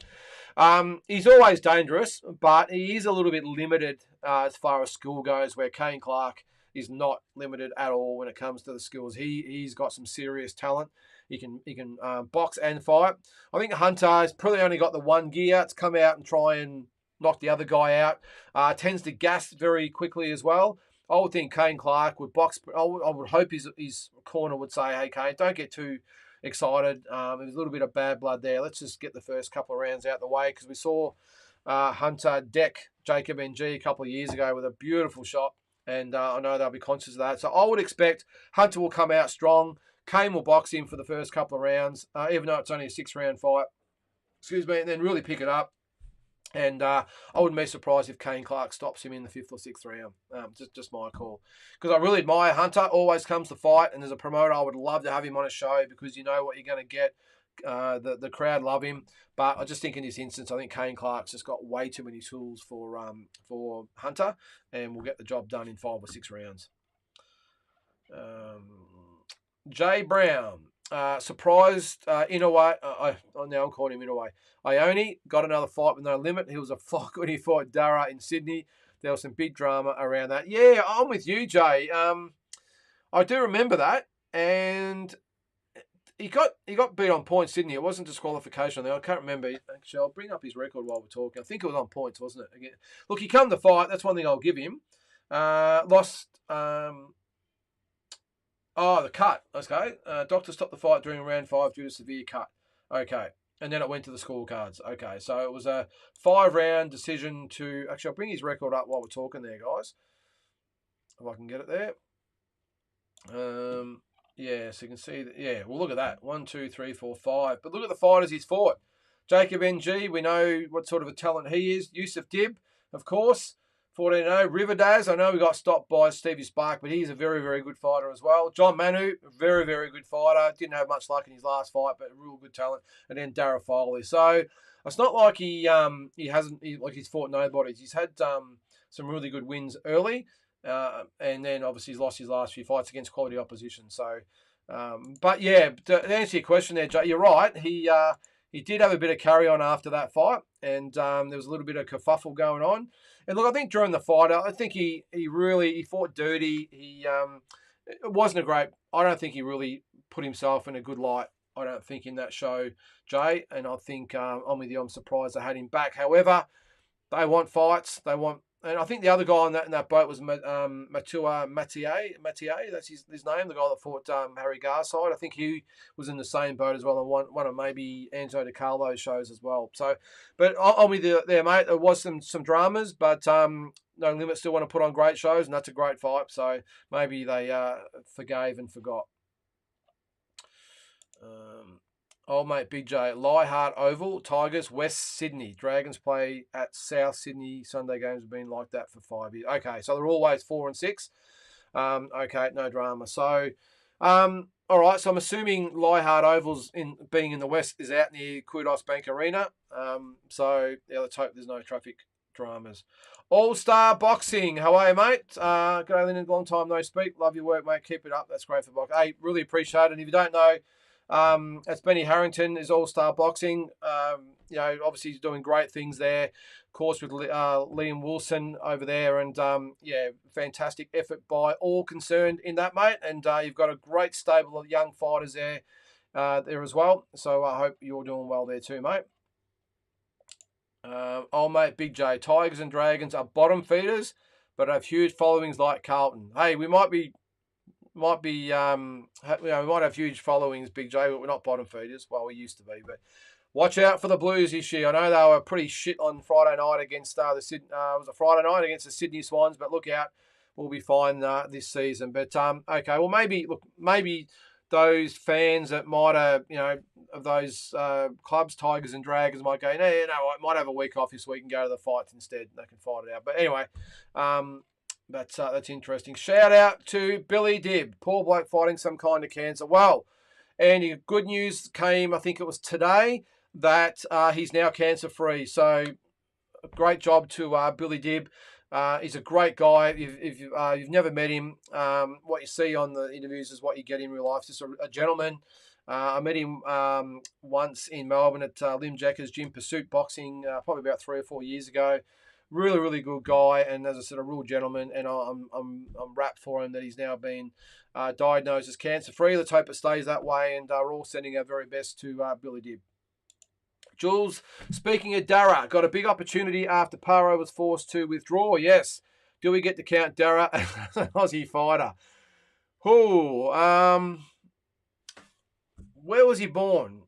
He's always dangerous, but he is a little bit limited as far as skill goes, where Kane Clark is not limited at all when it comes to the skills. He's got some serious talent. He can box and fight. I think Hunter has probably only got the one gear to come out and try and knock the other guy out. Tends to gas very quickly as well. I would think Kane Clark would box. I would hope his corner would say, "Hey, Kane, don't get too excited. There's a little bit of bad blood there. Let's just get the first couple of rounds out the way," because we saw Hunter deck Jacob NG a couple of years ago with a beautiful shot, and I know they'll be conscious of that. So I would expect Hunter will come out strong. Kane will box him for the first couple of rounds, even though it's only a 6-round fight. Excuse me, and then really pick it up. And I wouldn't be surprised if Kane Clark stops him in the 5th or 6th round. Just my call. Because I really admire Hunter. Always comes to fight. And as a promoter, I would love to have him on a show because you know what you're going to get. The crowd love him. But I just think in this instance, I think Kane Clark's just got way too many tools for Hunter. And we'll get the job done in 5 or 6 rounds. Jay Brown. Surprised in a way. Now I'm calling him in a way. Ione got another fight with no limit. He was a flock when he fought Dara in Sydney. There was some big drama around that. Yeah, I'm with you, Jay. I do remember that, and he got beat on points, didn't he? It wasn't disqualification there. I can't remember. Actually, I'll bring up his record while we're talking. I think it was on points, wasn't it? Again, look, he come to fight. That's one thing I'll give him. Lost. The cut. Okay. Doctor stopped the fight during round 5 due to severe cut. Okay. And then it went to the scorecards. Okay. So it was a 5-round decision to... Actually, I'll bring his record up while we're talking there, guys. If I can get it there. Yeah, so you can see that. Yeah, well, look at that. 1, 2, 3, 4, 5. But look at the fighters he's fought. Jacob NG, we know what sort of a talent he is. Yusuf Dib, of course. 14-0. Riverdaz, I know we got stopped by Stevie Spark, but he's a very, very good fighter as well. John Manu, very, very good fighter. Didn't have much luck in his last fight, but a real good talent. And then Dara Foley. So it's not like he's fought nobodies. He's had some really good wins early, and then obviously he's lost his last few fights against quality opposition. So, but yeah, to answer your question there, Jay, you're right. He did have a bit of carry on after that fight, and there was a little bit of kerfuffle going on. And look, I think during the fight, I think he fought dirty. It wasn't a great. I don't think he really put himself in a good light. I don't think in that show, Jay. And I think I'm with you. I'm surprised they had him back. However, they want fights. And I think the other guy in that boat was Matua Mathieu. That's his name. The guy that fought Harry Garside. I think he was in the same boat as well on one of maybe Anzo De Carlo's shows as well. So, but I'm with you there, mate. There was some dramas, but No Limit still want to put on great shows, and that's a great fight. So maybe they forgave and forgot. Old mate Big J, Leichhardt Oval, Tigers, West Sydney. Dragons play at South Sydney. Sunday games have been like that for 5 years. Okay, so they're always 4 and 6. Okay, no drama. So, all right, so I'm assuming Leichhardt Oval's being in the West is out near Kudos Bank Arena. So, yeah, let's hope there's no traffic dramas. All-Star Boxing. How are you, mate? Good day, Lynden. Long time no speak. Love your work, mate. Keep it up. That's great for boxing. Hey, really appreciate it. And if you don't know, that's Benny Harrington is All-Star Boxing. Obviously he's doing great things there. Of course, with Liam Wilson over there. And, fantastic effort by all concerned in that, mate. And you've got a great stable of young fighters there as well. So I hope you're doing well there too, mate. Old mate Big J, Tigers and Dragons are bottom feeders, but have huge followings like Carlton. Hey, we might have huge followings, Big J, but we're not bottom feeders. Well, we used to be, but watch out for the Blues this year. I know they were pretty shit on Friday night against the Sydney. It was a Friday night against the Sydney Swans, but look out, we'll be fine this season. But okay, well maybe those fans that might have, of those clubs, Tigers and Dragons, might go, no, I might have a week off this week and go to the fights instead. They can fight it out. But anyway, that's interesting. Shout out to Billy Dibb, poor bloke fighting some kind of cancer. Well, and good news came, I think it was today, that he's now cancer free. So great job to Billy Dibb. He's a great guy. If you've never met him, what you see on the interviews is what you get in real life. Just a gentleman. I met him once in Melbourne at Lim Jacker's Gym Pursuit Boxing, probably about 3 or 4 years ago. Really, really good guy, and as I said, a real gentleman. And I'm rapt for him that he's now been diagnosed as cancer free. Let's hope it stays that way, and we're all sending our very best to Billy Dibb. Jules, speaking of Dara, got a big opportunity after Paro was forced to withdraw. Yes. Do we get to count Dara as an Aussie fighter? Where was he born?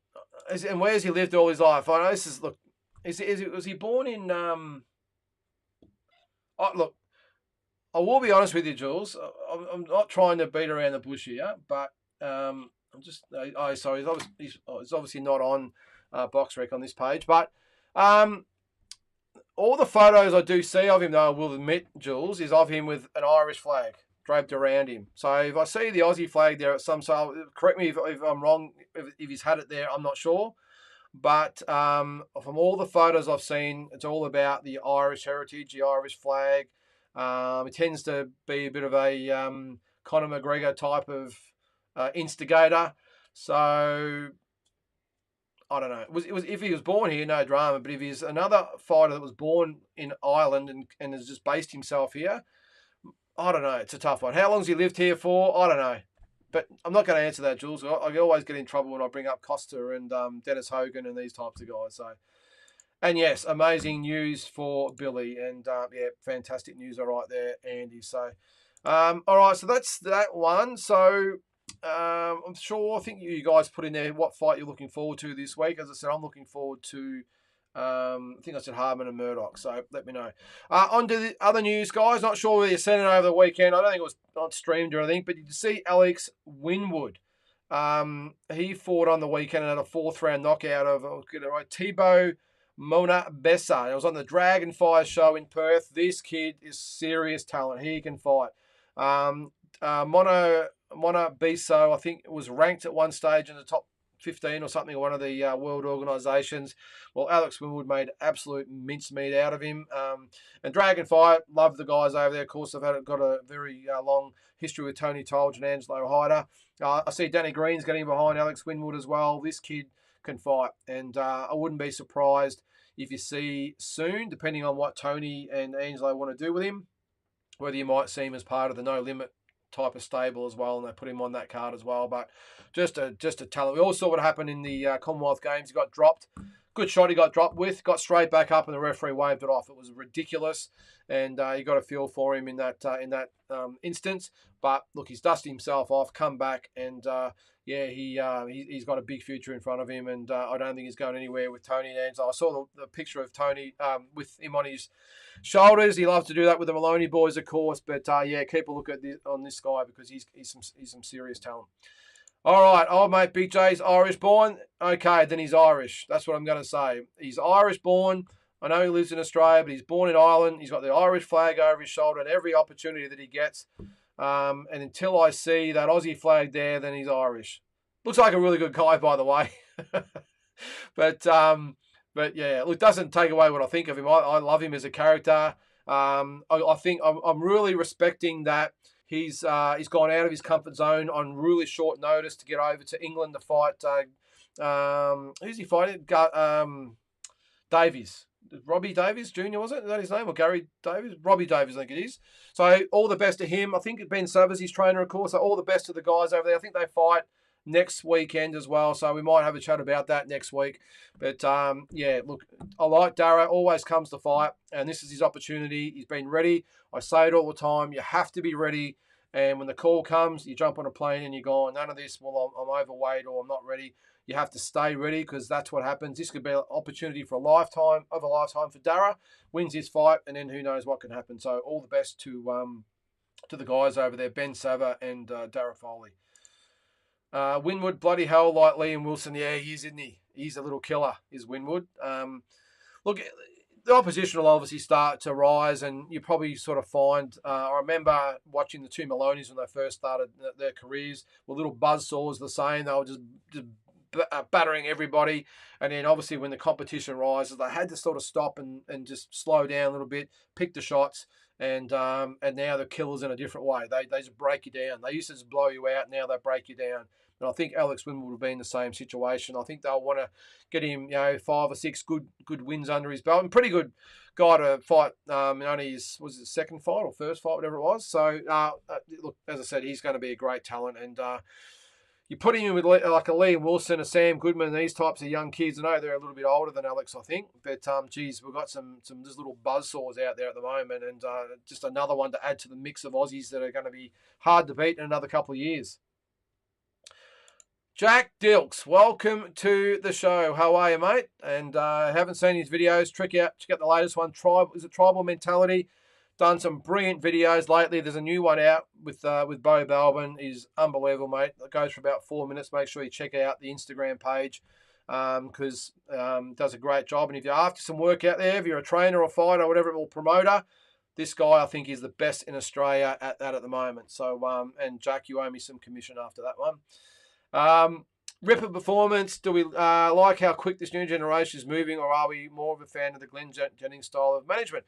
And where's he lived all his life? I know this is, look, was he born in, look, I will be honest with you, Jules. I'm not trying to beat around the bush here, but I'm just, sorry, he's obviously not on BoxRec on this page, but all the photos I do see of him, though, I will admit, Jules, is of him with an Irish flag draped around him. So if I see the Aussie flag there at some side, correct me if I'm wrong, if he's had it there, I'm not sure. But from all the photos I've seen, it's all about the Irish heritage, the Irish flag. It tends to be a bit of a Conor McGregor type of instigator. So I don't know. If he was born here, no drama. But if he's another fighter that was born in Ireland and has just based himself here, I don't know. It's a tough one. How long's he lived here for? I don't know. But I'm not going to answer that, Jules. I always get in trouble when I bring up Costa and Dennis Hogan and these types of guys. So, and yes, amazing news for Billy. And yeah, fantastic news all right there, Andy. So, all right. So that's that one. So, I'm sure, I think you guys put in there what fight you're looking forward to this week. As I said, I'm looking forward to, I think I said Hardman and Murdoch, so let me know. On to the other news, guys. Not sure whether you sent it over the weekend. I don't think it was not streamed or anything, but did you see Alex Winwood? He fought on the weekend and had a 4th round knockout of Thibaut Mona Bessa. It was on the Dragon Fire show in Perth. This kid is serious talent. He can fight. Mona Biso, I think, was ranked at one stage in the top 15 or something, one of the world organisations. Well, Alex Winwood made absolute mincemeat out of him. And Dragonfire, love the guys over there. Of course, they've got a very long history with Tony Tolge and Angelo Hyder. I see Danny Green's getting behind Alex Winwood as well. This kid can fight, and I wouldn't be surprised if you see soon, depending on what Tony and Angelo want to do with him, whether you might see him as part of the No Limit type of stable as well, and they put him on that card as well. But just a talent. We all saw what happened in the Commonwealth Games. He got dropped. Good shot he got dropped with. Got straight back up, and the referee waved it off. It was ridiculous, and you got a feel for him in that instance. But look, he's dusted himself off, come back, and yeah, he's got a big future in front of him, and I don't think he's going anywhere with Tony and Angelo. I saw the picture of Tony with him on his shoulders. He loves to do that with the Maloney boys, of course. But yeah, keep a look at this guy because he's some serious talent. All right, old mate Big J's Irish born. Okay, then he's Irish. That's what I'm going to say. He's Irish born. I know he lives in Australia, but he's born in Ireland. He's got the Irish flag over his shoulder, and every opportunity that he gets. And until I see that Aussie flag there, then he's Irish. Looks like a really good guy, by the way. But yeah, look, doesn't take away what I think of him. I love him as a character. I think I'm really respecting that he's gone out of his comfort zone on really short notice to get over to England to fight. Who's he fighting? Davies. Robbie Davies Jr., was it? Is that his name? Or Gary Davies? Robbie Davies, I think it is. So all the best to him. I think Ben Subbers, his trainer, of course. So all the best to the guys over there. I think they fight next weekend as well. So we might have a chat about that next week. But yeah, look, I like Dara. Always comes to fight. And this is his opportunity. He's been ready. I say it all the time. You have to be ready. And when the call comes, you jump on a plane and you're going, none of this, well, I'm overweight or I'm not ready. you have to stay ready because that's what happens. This could be an opportunity for a lifetime for Dara. Wins his fight, and then who knows what can happen. So all the best to the guys over there, Ben Sava and Dara Foley. Winwood, bloody hell, like Liam Wilson. Yeah, he is, isn't he? He's a little killer, is Winwood. Look, the opposition will obviously start to rise, and you probably sort of find. I remember watching the two Maloneys when they first started their careers. Were little buzzsaws the same. They were just battering everybody, and then obviously when the competition rises, they had to sort of stop and just slow down a little bit, pick the shots, and now they're killers in a different way. They just break you down. They used to just blow you out. Now they break you down. And I think Alex Winwood will be in the same situation. I think they'll want to get him, 5 or 6 good wins under his belt. And pretty good guy to fight. Only his second fight or first fight, whatever it was. So look, as I said, he's going to be a great talent. And you put him in with like a Liam Wilson, a Sam Goodman, these types of young kids. I know they're a little bit older than Alex, I think. But geez, we've got some just little buzzsaws out there at the moment, and just another one to add to the mix of Aussies that are going to be hard to beat in another couple of years. Jack Dilks, welcome to the show. How are you, mate? And haven't seen his videos. Check out the latest one. Tribal Mentality. Done some brilliant videos lately. There's a new one out with Bo Balvin. He's unbelievable, mate. It goes for about 4 minutes. Make sure you check out the Instagram page because does a great job. And if you're after some work out there, if you're a trainer or fighter or whatever, or promoter, this guy I think is the best in Australia at that at the moment. So and Jack, you owe me some commission after that one. Ripper Performance, do we like how quick this new generation is moving, or are we more of a fan of the Glenn Jennings style of management?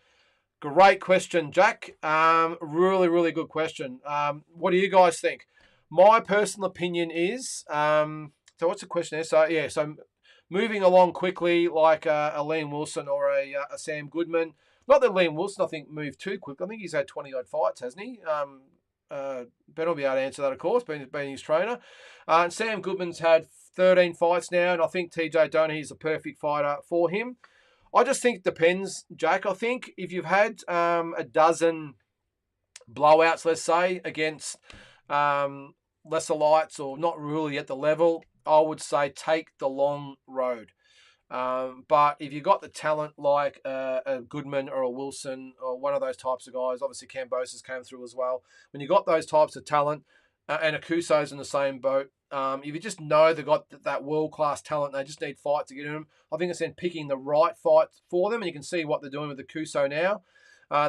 Great question, Jack. Really, really good question. What do you guys think? My personal opinion is, so what's the question there? So moving along quickly like a Liam Wilson or a Sam Goodman. Not that Liam Wilson, I think, moved too quick. I think he's had 20-odd fights, hasn't he? Ben will be able to answer that, of course, being his trainer. And Sam Goodman's had 13 fights now, and I think TJ Donaghy is a perfect fighter for him. I just think it depends, Jack. I think if you've had a dozen blowouts, let's say, against lesser lights or not really at the level, I would say take the long road. But if you've got the talent like a Goodman or a Wilson or one of those types of guys, obviously Cambosis came through as well. When you've got those types of talent, and Akuso's in the same boat, if you just know they've got that world-class talent, they just need fight to get in them. I think it's then picking the right fight for them, and you can see what they're doing with Akuso now.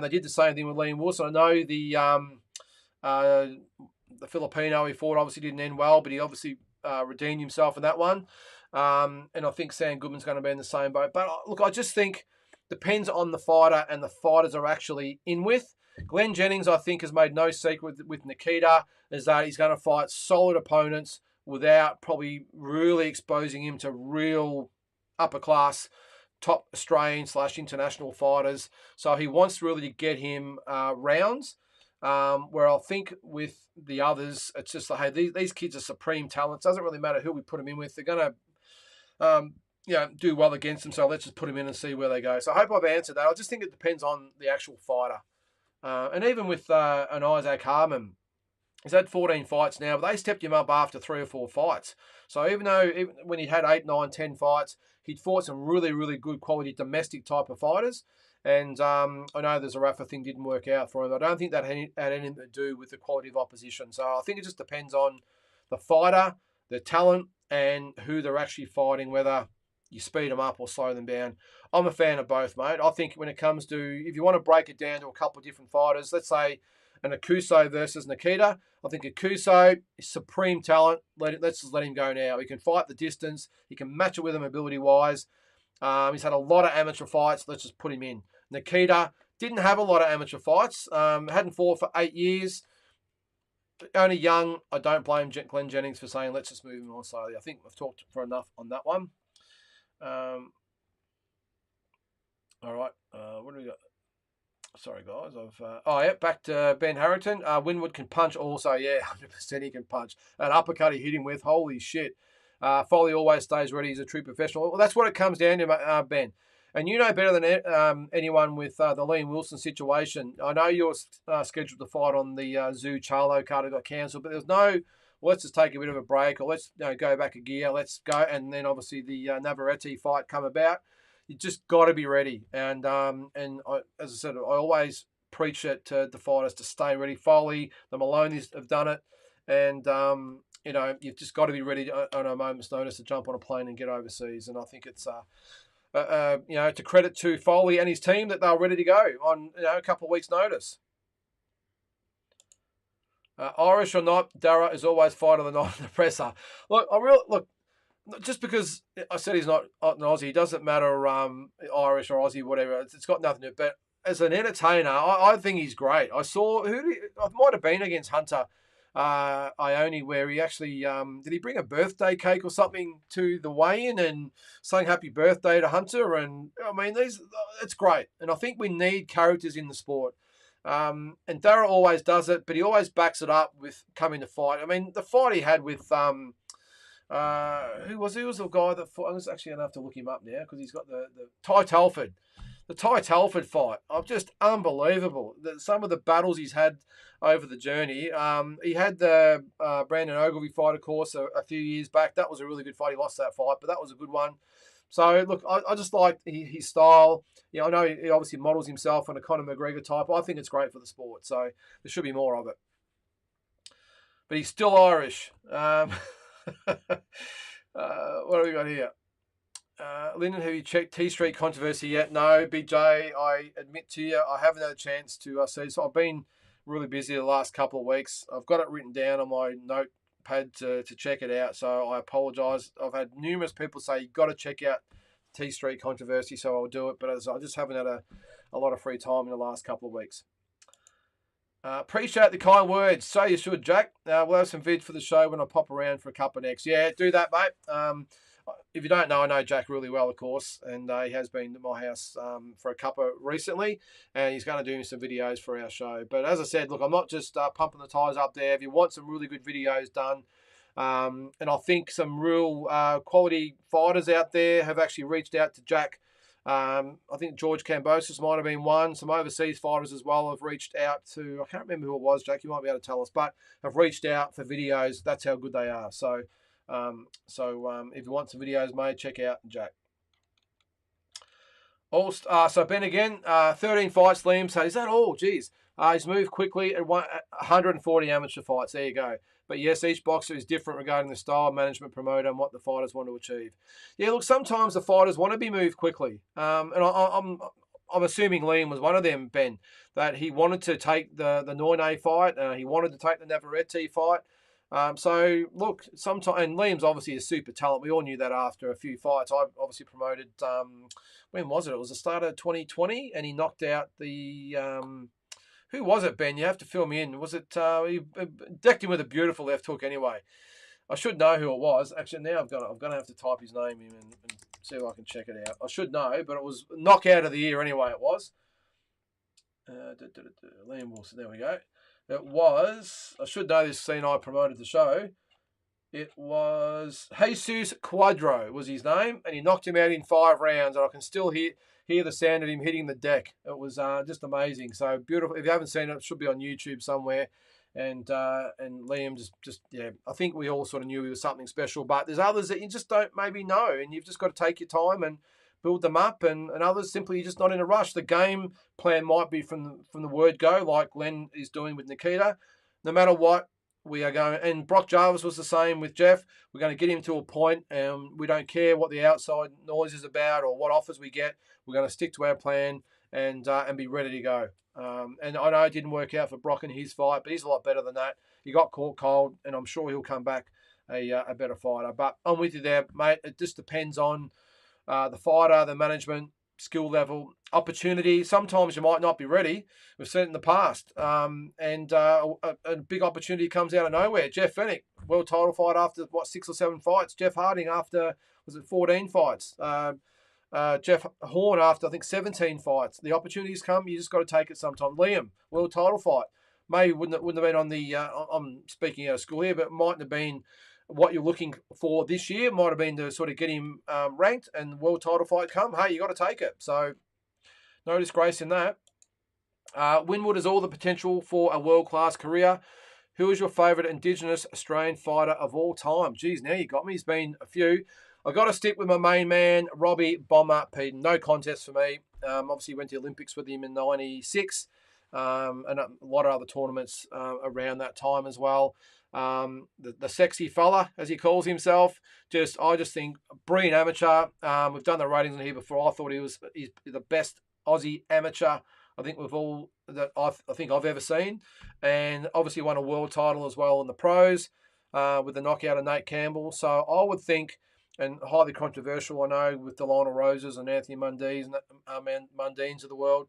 They did the same thing with Liam Wilson. I know the Filipino he fought obviously didn't end well, but he obviously redeemed himself in that one. And I think Sam Goodman's going to be in the same boat. But look, I just think depends on the fighter and the fighters are actually in with. Glenn Jennings, I think, has made no secret with Nikita is that he's going to fight solid opponents without probably really exposing him to real upper-class top Australian/international fighters. So he wants really to get him rounds. Where I think with the others, it's just like, hey, these kids are supreme talents. Doesn't really matter who we put them in with. They're going to do well against them. So let's just put them in and see where they go. So I hope I've answered that. I just think it depends on the actual fighter. And even with an Isaac Harmon, he's had 14 fights now, but they stepped him up after 3 or 4 fights. So even when he had 8, 9, 10 fights, he'd fought some really, really good quality domestic type of fighters. And I know there's a Rafa thing didn't work out for him. I don't think that had anything to do with the quality of opposition. So I think it just depends on the fighter, the talent, and who they're actually fighting, whether you speed them up or slow them down. I'm a fan of both, mate. I think when it comes to, if you want to break it down to a couple of different fighters, let's say an Akuso versus Nikita. I think Akuso is supreme talent. Let's just let him go now. He can fight the distance. He can match it with him ability-wise. He's had a lot of amateur fights. Let's just put him in. Nikita didn't have a lot of amateur fights. Hadn't fought for 8 years. Only young. I don't blame Glenn Jennings for saying, let's just move him on slowly. I think I've talked for enough on that one. All right. What do we got? Sorry, guys. Back to Ben Harrington. Winwood can punch also. Yeah, 100% he can punch. That uppercut he hit him with, holy shit. Foley always stays ready. He's a true professional. Well, that's what it comes down to, Ben. And you know better than anyone with the Liam Wilson situation. I know you're scheduled to fight on the Tszyu Charlo card that got cancelled, but there's no well, let's just take a bit of a break, or let's go back a gear, let's go. And then obviously the Navarrete fight come about. You just got to be ready. And as I said, I always preach it to the fighters to stay ready. Foley, the Maloneys have done it. And, you've just got to be ready on a moment's notice to jump on a plane and get overseas. And I think it's, to credit to Foley and his team that they're ready to go on, a couple of weeks' notice. Irish or not, Dara is always fight of the night in the presser. Look, just because I said he's not an Aussie, it doesn't matter Irish or Aussie, whatever. It's got nothing to do. But as an entertainer, I think he's great. I saw it might have been against Hunter Ione, where he actually did he bring a birthday cake or something to the weigh-in and saying happy birthday to Hunter. And I mean, it's great. And I think we need characters in the sport. And Dara always does it, but he always backs it up with coming to fight. I mean, the fight he had with who was the guy that fought? I'm just actually gonna have to look him up now because he's got the Ty Telford. The Ty Telford fight, just unbelievable. Some of the battles he's had over the journey. He had the Brandon Ogilvie fight, of course, a few years back. That was a really good fight. He lost that fight, but that was a good one. So, look, I just like his style. I know he obviously models himself on a Conor McGregor type. I think it's great for the sport, so there should be more of it. But he's still Irish. What have we got here? Lynden, have you checked T Street controversy yet? No, Big J, I admit to you, I haven't had a chance to see. So I've been really busy the last couple of weeks. I've got it written down on my notepad to check it out. So I apologise. I've had numerous people say you've got to check out T Street controversy, so I'll do it. But I just haven't had a lot of free time in the last couple of weeks. Appreciate the kind words. So you should, Jack. We'll have some vids for the show when I pop around for a couple of necks. Yeah, do that, mate. If you don't know, I know Jack really well, of course, and he has been to my house for a cuppa recently, and he's going to do some videos for our show. But as I said, look, I'm not just pumping the tyres up there. If you want some really good videos done, and I think some real quality fighters out there have actually reached out to Jack. I think George Kambosos might have been one. Some overseas fighters as well have reached out to, I can't remember who it was, Jack, you might be able to tell us, but have reached out for videos. That's how good they are. So if you want some videos made, check out Jack. So Ben again, 13 fights, Liam. So is that all? Geez. He's moved quickly at 140 amateur fights. There you go. But yes, each boxer is different regarding the style, management, promoter, and what the fighters want to achieve. Yeah, look, sometimes the fighters want to be moved quickly. And I'm assuming Liam was one of them, Ben, that he wanted to take the Noine fight. He wanted to take the Navarrete fight. So, look, sometimes, and Liam's obviously a super talent. We all knew that after a few fights. I obviously promoted, when was it? It was the start of 2020, and he knocked out the, who was it, Ben? You have to fill me in. Was it, he decked him with a beautiful left hook anyway. I should know who it was. Actually, now I'm going to have to type his name in and see if I can check it out. I should know, but it was knockout of the year anyway, it was. Liam Wilson, there we go. It was, I should know this seeing I promoted the show. It was Jesus Cuadro was his name, and he knocked him out in 5 rounds, and I can still hear the sound of him hitting the deck. It was just amazing. So beautiful. If you haven't seen it, it should be on YouTube somewhere. And Liam just yeah, I think we all sort of knew he was something special, but there's others that you just don't maybe know, and you've just got to take your time and build them up, and others simply you're just not in a rush. The game plan might be from the word go, like Len is doing with Nikita. No matter what, we are going, and Brock Jarvis was the same with Jeff. We're going to get him to a point, and we don't care what the outside noise is about or what offers we get. We're going to stick to our plan and be ready to go. And I know it didn't work out for Brock in his fight, but he's a lot better than that. He got caught cold, and I'm sure he'll come back a better fighter. But I'm with you there, mate. It just depends on the fighter, the management, skill level, opportunity. Sometimes you might not be ready. We've seen it in the past. And a big opportunity comes out of nowhere. Jeff Fennick, world title fight after, 6 or 7 fights. Jeff Harding after, 14 fights? Jeff Horn after, I think, 17 fights. The opportunities come. You just got to take it sometime. Liam, world title fight. Maybe wouldn't have been on the, I'm speaking out of school here, but it mightn't have been what you're looking for this year. Might have been to sort of get him ranked and the world title fight come. Hey, you got to take it. So no disgrace in that. Winwood has all the potential for a world-class career. Who is your favourite Indigenous Australian fighter of all time? Geez, now you got me. He's been a few. I've got to stick with my main man, Robbie Bomber Peden. No contest for me. Obviously, went to the Olympics with him in '96, and a lot of other tournaments around that time as well. The sexy fella, as he calls himself, I just think brilliant amateur. We've done the ratings on here before. I thought he's the best Aussie amateur I think I've ever seen, and obviously won a world title as well in the pros with the knockout of Nate Campbell. So I would think, and highly controversial, I know, with the Lionel Roses and Anthony Mundines and Mundines of the world,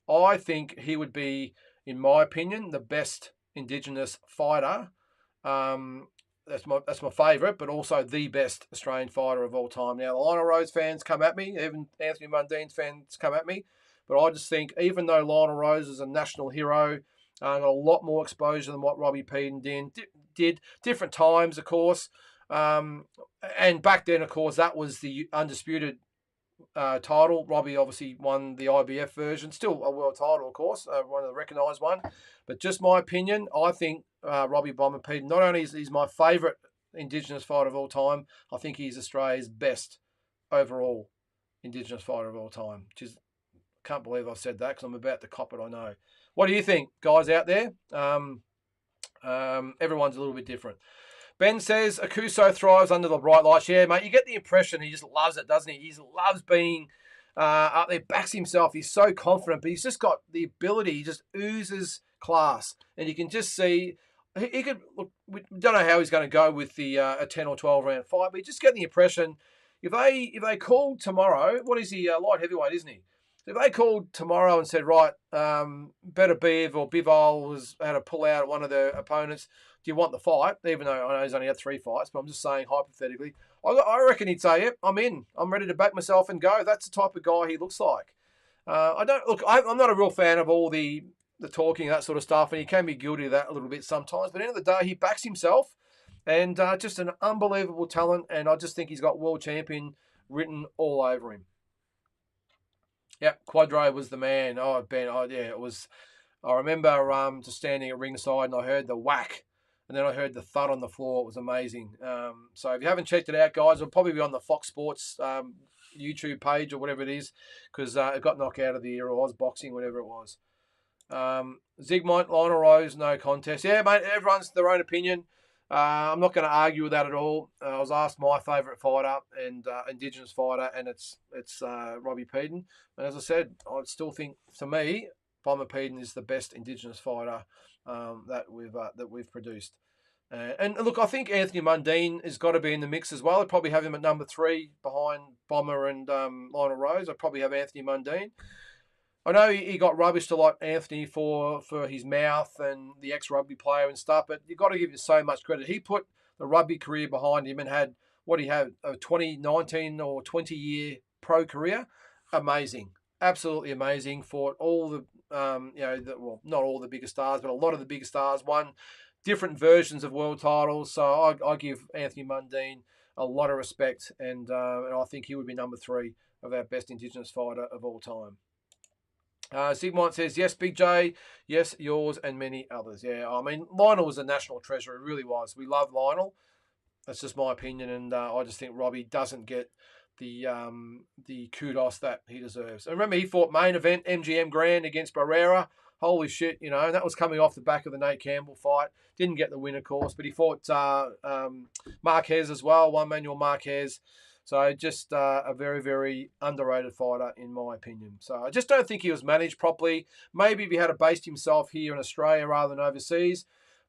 I think he would be, in my opinion, the best Indigenous fighter. That's my favourite, but also the best Australian fighter of all time. Now, the Lionel Rose fans come at me, even Anthony Mundines fans come at me, but I just think, even though Lionel Rose is a national hero, got a lot more exposure than what Robbie Peden did. Different times, of course. And back then, of course, that was the undisputed title. Robbie obviously won the IBF version, still a world title, of course, one of the recognised one. But just my opinion, I think Robbie Bomber Peden, not only is he my favourite Indigenous fighter of all time, I think he's Australia's best overall Indigenous fighter of all time. Can't believe I've said that because I'm about to cop it, I know. What do you think, guys out there? Everyone's a little bit different. Ben says, Akuso thrives under the bright lights. Yeah, mate, you get the impression he just loves it, doesn't he? He just loves being up there, backs himself. He's so confident, but he's just got the ability. He just oozes class. And you can just see, he could, look, we don't know how he's going to go with the a 10 or 12 round fight, but you just get the impression, if they called tomorrow, what is he, light heavyweight, isn't he? If they called tomorrow and said, right, Better Biv or Bivol had to pull out one of their opponents, do you want the fight? Even though I know he's only had 3 fights, but I'm just saying hypothetically, I reckon he'd say, yep, I'm in. I'm ready to back myself and go. That's the type of guy he looks like. I'm not a real fan of all the talking, that sort of stuff, and he can be guilty of that a little bit sometimes. But at the end of the day, he backs himself, and just an unbelievable talent, and I just think he's got world champion written all over him. Yep, Quadro was the man. Oh, Ben, yeah, it was. I remember just standing at ringside and I heard the whack, and then I heard the thud on the floor. It was amazing. So if you haven't checked it out, guys, it'll probably be on the Fox Sports YouTube page or whatever it is, because it got knocked out of the era. Oz Boxing, whatever it was. Zygmunt, Lionel Rose, no contest. Yeah, mate, everyone's their own opinion. I'm not going to argue with that at all. I was asked my favourite fighter and Indigenous fighter, and it's Robbie Peden. And as I said, I still think, to me, Bomber Peden is the best Indigenous fighter that we've produced. And look, I think Anthony Mundine has got to be in the mix as well. I'd probably have him at number 3 behind Bomber and Lionel Rose. I'd probably have Anthony Mundine. I know he got rubbished a lot, Anthony, for his mouth and the ex-rugby player and stuff, but you've got to give him so much credit. He put the rugby career behind him and had, what he had, a 19 or 20-year pro career. Amazing. Absolutely amazing. Fought all the, not all the biggest stars, but a lot of the biggest stars. Won different versions of world titles. So I give Anthony Mundine a lot of respect, and I think he would be number 3 of our best Indigenous fighter of all time. Sigmund says, yes, Big J, yes, yours and many others. Yeah, I mean, Lionel was a national treasure. It really was. We love Lionel. That's just my opinion, and I just think Robbie doesn't get the kudos that he deserves. And remember, he fought main event MGM Grand against Barrera. Holy shit, and that was coming off the back of the Nate Campbell fight. Didn't get the win, of course, but he fought Marquez as well, Juan Manuel Marquez. So just a very, very underrated fighter, in my opinion. So I just don't think he was managed properly. Maybe if he had based himself here in Australia rather than overseas.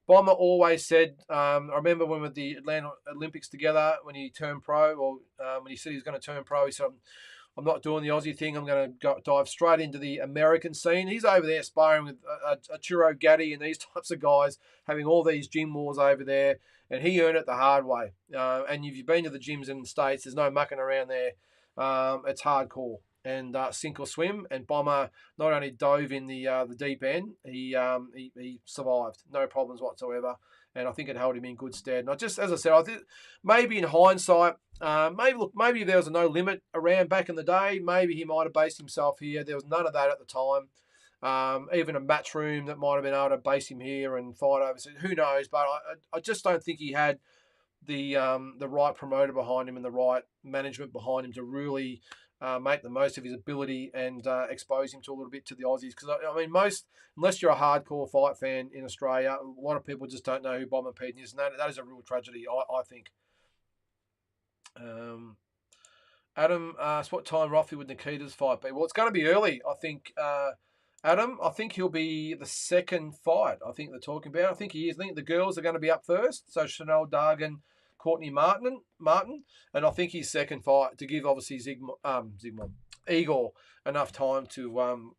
Bomber always said, I remember when we were at the Atlanta Olympics together, when he turned pro, or when he said he was going to turn pro, he said, I'm not doing the Aussie thing. I'm going to dive straight into the American scene. He's over there sparring with a Churro Gaddy and these types of guys, having all these gym wars over there. And he earned it the hard way. And if you've been to the gyms in the States, there's no mucking around there. It's hardcore and sink or swim. And Bomber not only dove in the deep end, he survived, no problems whatsoever. And I think it held him in good stead. And as I said, I think maybe in hindsight, maybe if there was a no limit around back in the day, maybe he might have based himself here. There was none of that at the time. even a match room that might have been able to base him here and fight over. So who knows? But I just don't think he had the right promoter behind him and the right management behind him to really make the most of his ability and expose him to a little bit to the Aussies. Because I mean, unless you're a hardcore fight fan in Australia, a lot of people just don't know who Bob Peden is, and that is a real tragedy, I think. Adam asked, what time roughly would Nikita's fight be? Well, it's going to be early, I think. Adam, I think he'll be the second fight. I think they're talking about. I think he is. I think the girls are going to be up first. So Chanel Dargan, Courtney Martin, and I think his second fight to give obviously Igor enough time to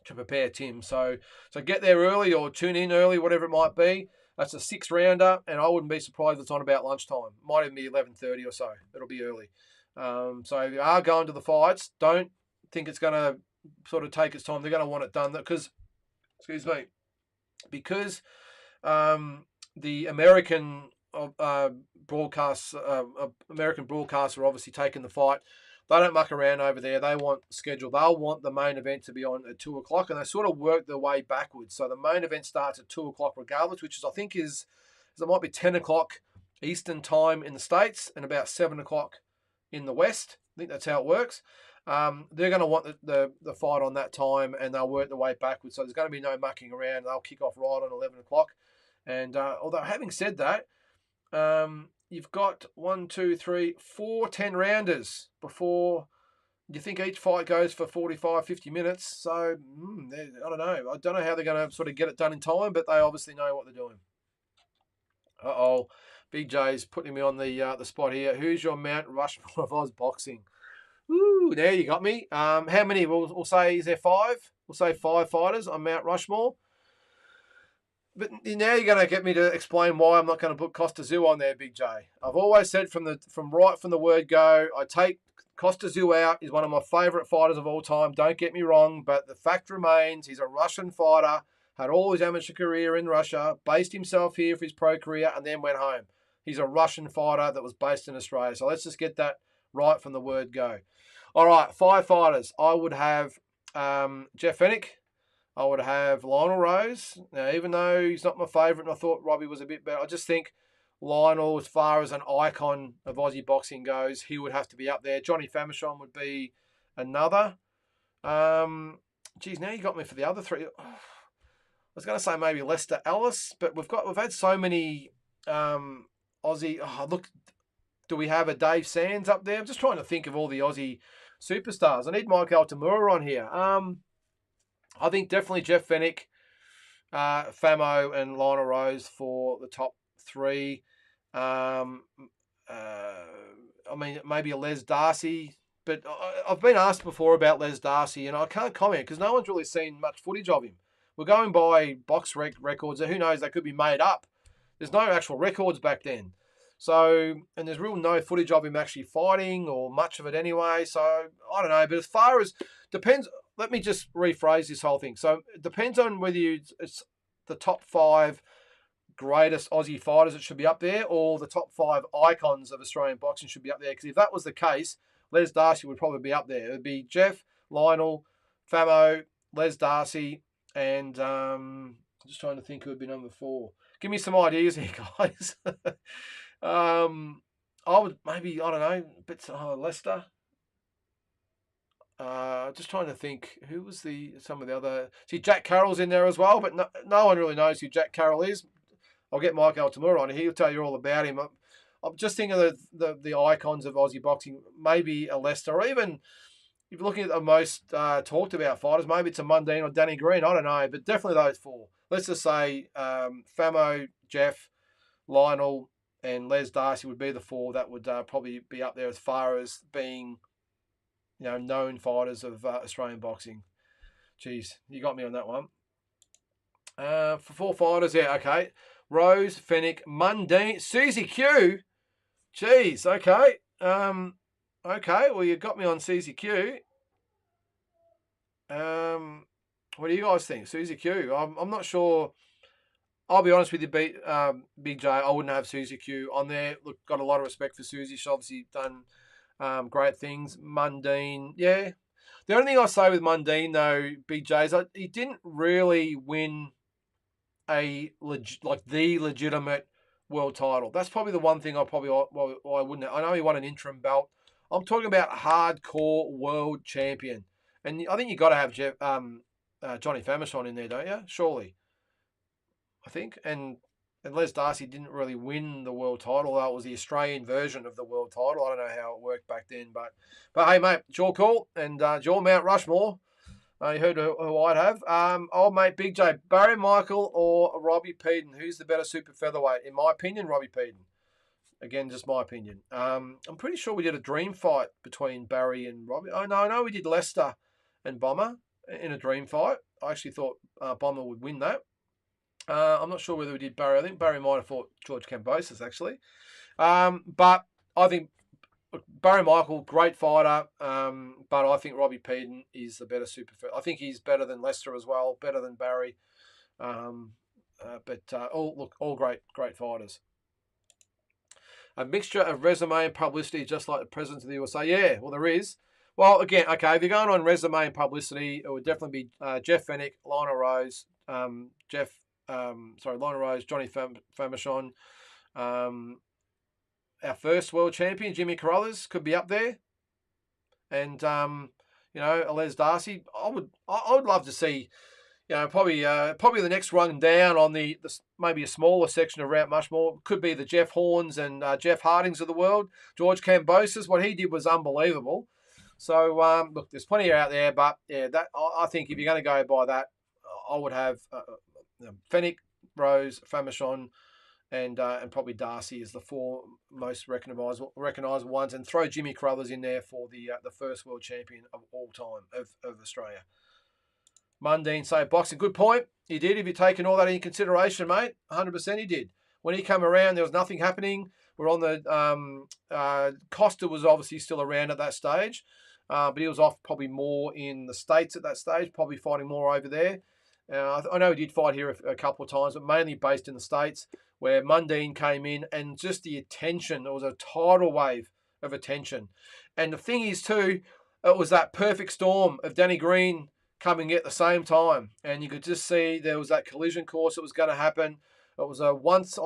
prepare Tim. So get there early or tune in early, whatever it might be. That's a 6-rounder, and I wouldn't be surprised if it's on about lunchtime. Might even be 11:30 or so. It'll be early. So if you are going to the fights, don't think it's going to sort of take its time. They're going to want it done because the American broadcasts are obviously taking the fight. They don't muck around over there. They want schedule. They'll want the main event to be on at 2 o'clock, and they sort of work their way backwards. So the main event starts at 2 o'clock regardless, which is I think it might be 10 o'clock Eastern time in the States and about 7 o'clock in the West. I think that's how it works. They're going to want the fight on that time, and they'll work their way backwards. So there's going to be no mucking around. They'll kick off right on 11 o'clock. And although having said that, you've got 4 10-rounders before you think each fight goes for 45, 50 minutes. So I don't know. I don't know how they're going to sort of get it done in time, but they obviously know what they're doing. Uh-oh. Big J's putting me on the spot here. Who's your Mount Rushmore of Oz boxing? Ooh, there you got me. How many? We'll say, is there 5? We'll say 5 fighters on Mount Rushmore. But now you're going to get me to explain why I'm not going to put Tszyu on there, Big J. I've always said from the word go, I take Tszyu out. He's one of my favourite fighters of all time. Don't get me wrong, but the fact remains he's a Russian fighter, had all his amateur career in Russia, based himself here for his pro career, and then went home. He's a Russian fighter that was based in Australia. So let's just get that right from the word go. All right, 5 fighters. I would have Jeff Fennick. I would have Lionel Rose. Now, even though he's not my favourite and I thought Robbie was a bit better, I just think Lionel, as far as an icon of Aussie boxing goes, he would have to be up there. Johnny Famechon would be another. Geez, now you got me for the other 3. I was going to say maybe Lester Ellis, but we've had so many Aussie. Oh, look, do we have a Dave Sands up there? I'm just trying to think of all the Aussie superstars. I need Mike Altamura on here. I think definitely Jeff Fennick, Famo, and Lionel Rose for the top 3. I mean, maybe a Les Darcy, but I've been asked before about Les Darcy, and I can't comment because no one's really seen much footage of him. We're going by box records. Who knows? They could be made up. There's no actual records back then. So, and there's real no footage of him actually fighting or much of it anyway. So, I don't know. But as far as, depends, let me just rephrase this whole thing. So, it depends on whether it's the top 5 greatest Aussie fighters that should be up there or the top 5 icons of Australian boxing should be up there. Because if that was the case, Les Darcy would probably be up there. It would be Jeff, Lionel, Famo, Les Darcy, and I'm just trying to think who would be number 4. Give me some ideas here, guys. I would maybe, I don't know, bits Lester. Just trying to think who was some of the other. See, Jack Carroll's in there as well, but no one really knows who Jack Carroll is. I'll get Mike Altamura on. He'll tell you all about him. I'm just thinking of the icons of Aussie boxing. Maybe a Lester, or even if you're looking at the most talked about fighters, maybe it's a Mundine or Danny Green. I don't know, but definitely those 4. Let's just say Famo, Jeff, Lionel, and Les Darcy would be the 4 that would probably be up there as far as being, known fighters of Australian boxing. Jeez, you got me on that one. For 4 fighters, yeah, okay. Rose, Fennick, Mundine, Susie Q. Jeez, okay. Okay, well, you got me on Susie Q. What do you guys think? Susie Q. I'm not sure. I'll be honest with you, Big J. I wouldn't have Susie Q on there. Look, got a lot of respect for Susie. She's obviously done great things. Mundine, yeah. The only thing I say with Mundine though, BJ, is he didn't really win the legitimate world title. That's probably the one thing I wouldn't. I know he won an interim belt. I'm talking about hardcore world champion, and I think you got to have Johnny Famechon in there, don't you? Surely, I think. And Les Darcy didn't really win the world title. That was the Australian version of the world title. I don't know how it worked back then, but hey, mate, it's your call, and your Mount Rushmore. You heard who I'd have. Old mate Big J, Barry Michael or Robbie Peden. Who's the better super featherweight? In my opinion, Robbie Peden. Again, just my opinion. I'm pretty sure we did a dream fight between Barry and Robbie. Oh, no, I know we did Lester and Bomber in a dream fight. I actually thought Bomber would win that. I'm not sure whether we did Barry. I think Barry might have fought George Kambosos, actually. But I think Barry Michael, great fighter, but I think Robbie Peden is the better super. I think he's better than Lester as well, better than Barry. All great fighters. A mixture of resume and publicity, just like the president of the USA. Yeah, well, there is. Well, again, okay, if you're going on resume and publicity, it would definitely be Jeff Fennick, Lionel Rose, Lionel Rose, Johnny Famechon. Our first world champion, Jimmy Carruthers, could be up there. And, Les Darcy, I would love to see, probably the next run down on the maybe a smaller section of Mount Rushmore could be the Jeff Horns and Jeff Hardings of the world. George Kambosos, what he did was unbelievable. So, look, there's plenty out there, but yeah, that I think if you're going to go by that, I would have Fennick, Rose, Famechon, and probably Darcy is the four most recognisable ones, and throw Jimmy Carruthers in there for the first world champion of all time of Australia. Mundine say boxing, good point. He did. If you're taking all that into consideration, mate, 100% he did. When he came around, there was nothing happening. We're on the Costa was obviously still around at that stage, but he was off probably more in the States at that stage, probably fighting more over there. I know he did fight here a couple of times, but mainly based in the States, where Mundine came in, and just the attention, there was a tidal wave of attention. And the thing is, too, it was that perfect storm of Danny Green coming at the same time. And you could just see there was that collision course that was going to happen. It was once in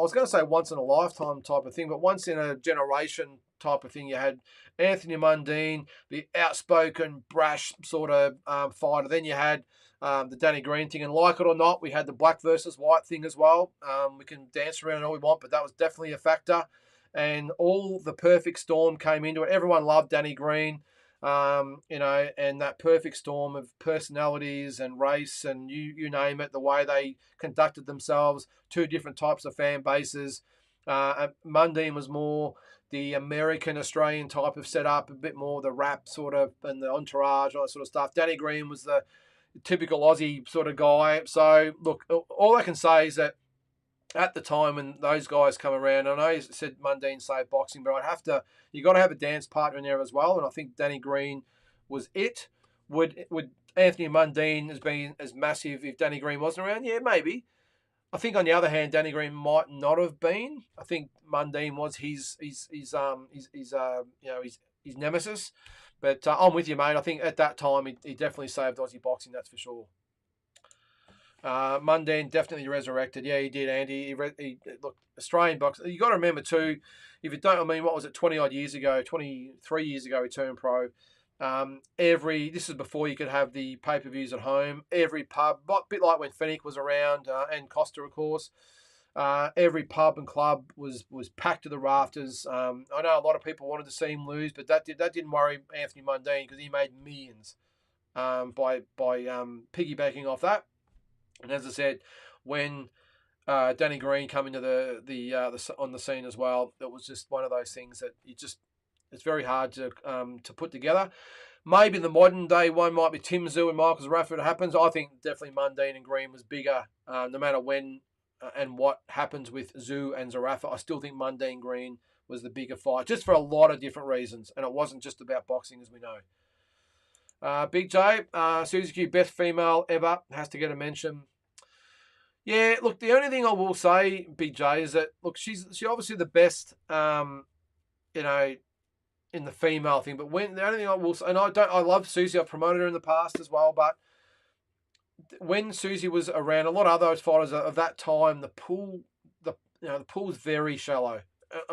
a lifetime type of thing, but once in a generation type of thing. You had Anthony Mundine, the outspoken, brash sort of fighter. Then you had the Danny Green thing, and like it or not, we had the black versus white thing as well. We can dance around it all we want, but that was definitely a factor. And all the perfect storm came into it. Everyone loved Danny Green, and that perfect storm of personalities and race and you name it, the way they conducted themselves, two different types of fan bases. Mundine was more the American Australian type of setup, a bit more the rap sort of and the entourage, all that sort of stuff. Danny Green was the typical Aussie sort of guy. So look, all I can say is that at the time when those guys come around, I know you said Mundine saved boxing, but you got to have a dance partner in there as well. And I think Danny Green was it. Would Anthony Mundine has been as massive if Danny Green wasn't around? Yeah, maybe. I think on the other hand, Danny Green might not have been. I think Mundine was his nemesis. But I'm with you, mate. I think at that time he definitely saved Aussie boxing. That's for sure. Mundine definitely resurrected. Yeah, he did, Andy. Look, Australian boxing. You got to remember too. If you don't, what was it? 20 years ago, 23 years ago, he turned pro. This is before you could have the pay-per-views at home. Every pub, a bit like when Fennick was around and Costa, of course. Every pub and club was packed to the rafters. I know a lot of people wanted to see him lose, but that didn't worry Anthony Mundine because he made millions by piggybacking off that. And as I said, when Danny Green came into the on the scene as well, it was just one of those things that it's very hard to put together. Maybe the modern day one might be Tszyu and Michael Zerafa. It happens. I think definitely Mundine and Green was bigger, no matter when and what happens with Tszyu and Zerafa. I still think Mundine Green was the bigger fight, just for a lot of different reasons, and it wasn't just about boxing, as we know. Big J, Susie Q, best female ever, has to get a mention. Yeah, look, the only thing I will say, Big J, is that look, she's obviously the best, in the female thing. But when the only thing I will, and I love Tszyu. I've promoted her in the past as well. But when Tszyu was around, a lot of those fighters of that time, the pool was very shallow.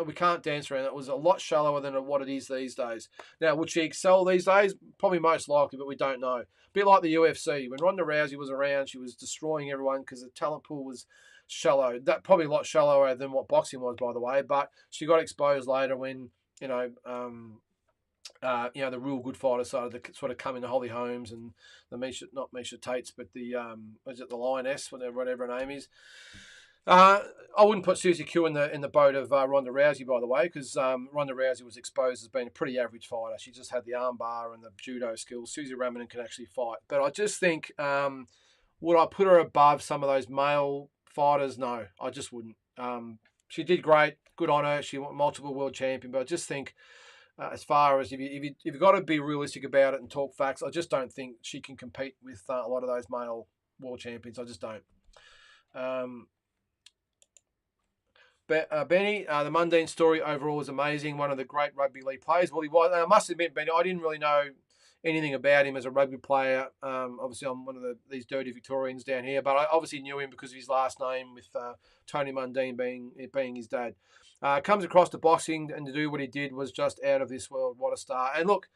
We can't dance around it. It was a lot shallower than what it is these days. Now, would she excel these days? Probably most likely, but we don't know. A bit like the UFC. When Ronda Rousey was around, she was destroying everyone because the talent pool was shallow. That probably a lot shallower than what boxing was, by the way. But she got exposed later when, the real good fighters started to sort of come into Holly Holmes and not Misha Tates, but the the Lioness, whatever her name is. I wouldn't put Tszyu in the boat of Ronda Rousey, by the way, because Ronda Rousey was exposed as being a pretty average fighter. She just had the armbar and the judo skills. Susie Ramadan can actually fight. But I just think, would I put her above some of those male fighters? No, I just wouldn't. She did great. Good on her. She won multiple world champion. But I just think, as far as if you've got to be realistic about it and talk facts, I just don't think she can compete with a lot of those male world champions. I just don't. Benny, the Mundine story overall was amazing. One of the great rugby league players. Well, he was. And I must admit, Benny, I didn't really know anything about him as a rugby player. Obviously, I'm one of these dirty Victorians down here, but I obviously knew him because of his last name, with Tony Mundine being his dad. Comes across to boxing, and to do what he did was just out of this world. What a star! And look,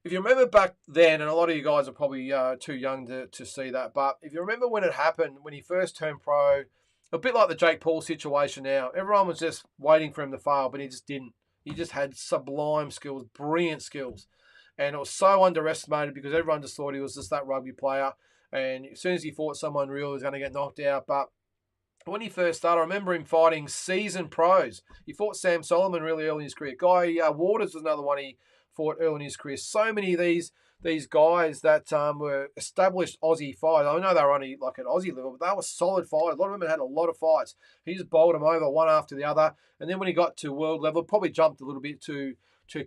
if you remember back then, and a lot of you guys are probably too young to see that, but if you remember when it happened, when he first turned pro. A bit like the Jake Paul situation now. Everyone was just waiting for him to fail, but he just didn't. He just had sublime skills, brilliant skills. And it was so underestimated because everyone just thought he was just that rugby player. And as soon as he fought someone real, he was going to get knocked out. But when he first started, I remember him fighting seasoned pros. He fought Sam Solomon really early in his career. Guy Waters was another one he fought early in his career. So many of these guys that were established Aussie fighters. I know they were only like at Aussie level, but they were solid fighters. A lot of them had a lot of fights. He just bowled them over one after the other. And then when he got to world level, probably jumped a little bit too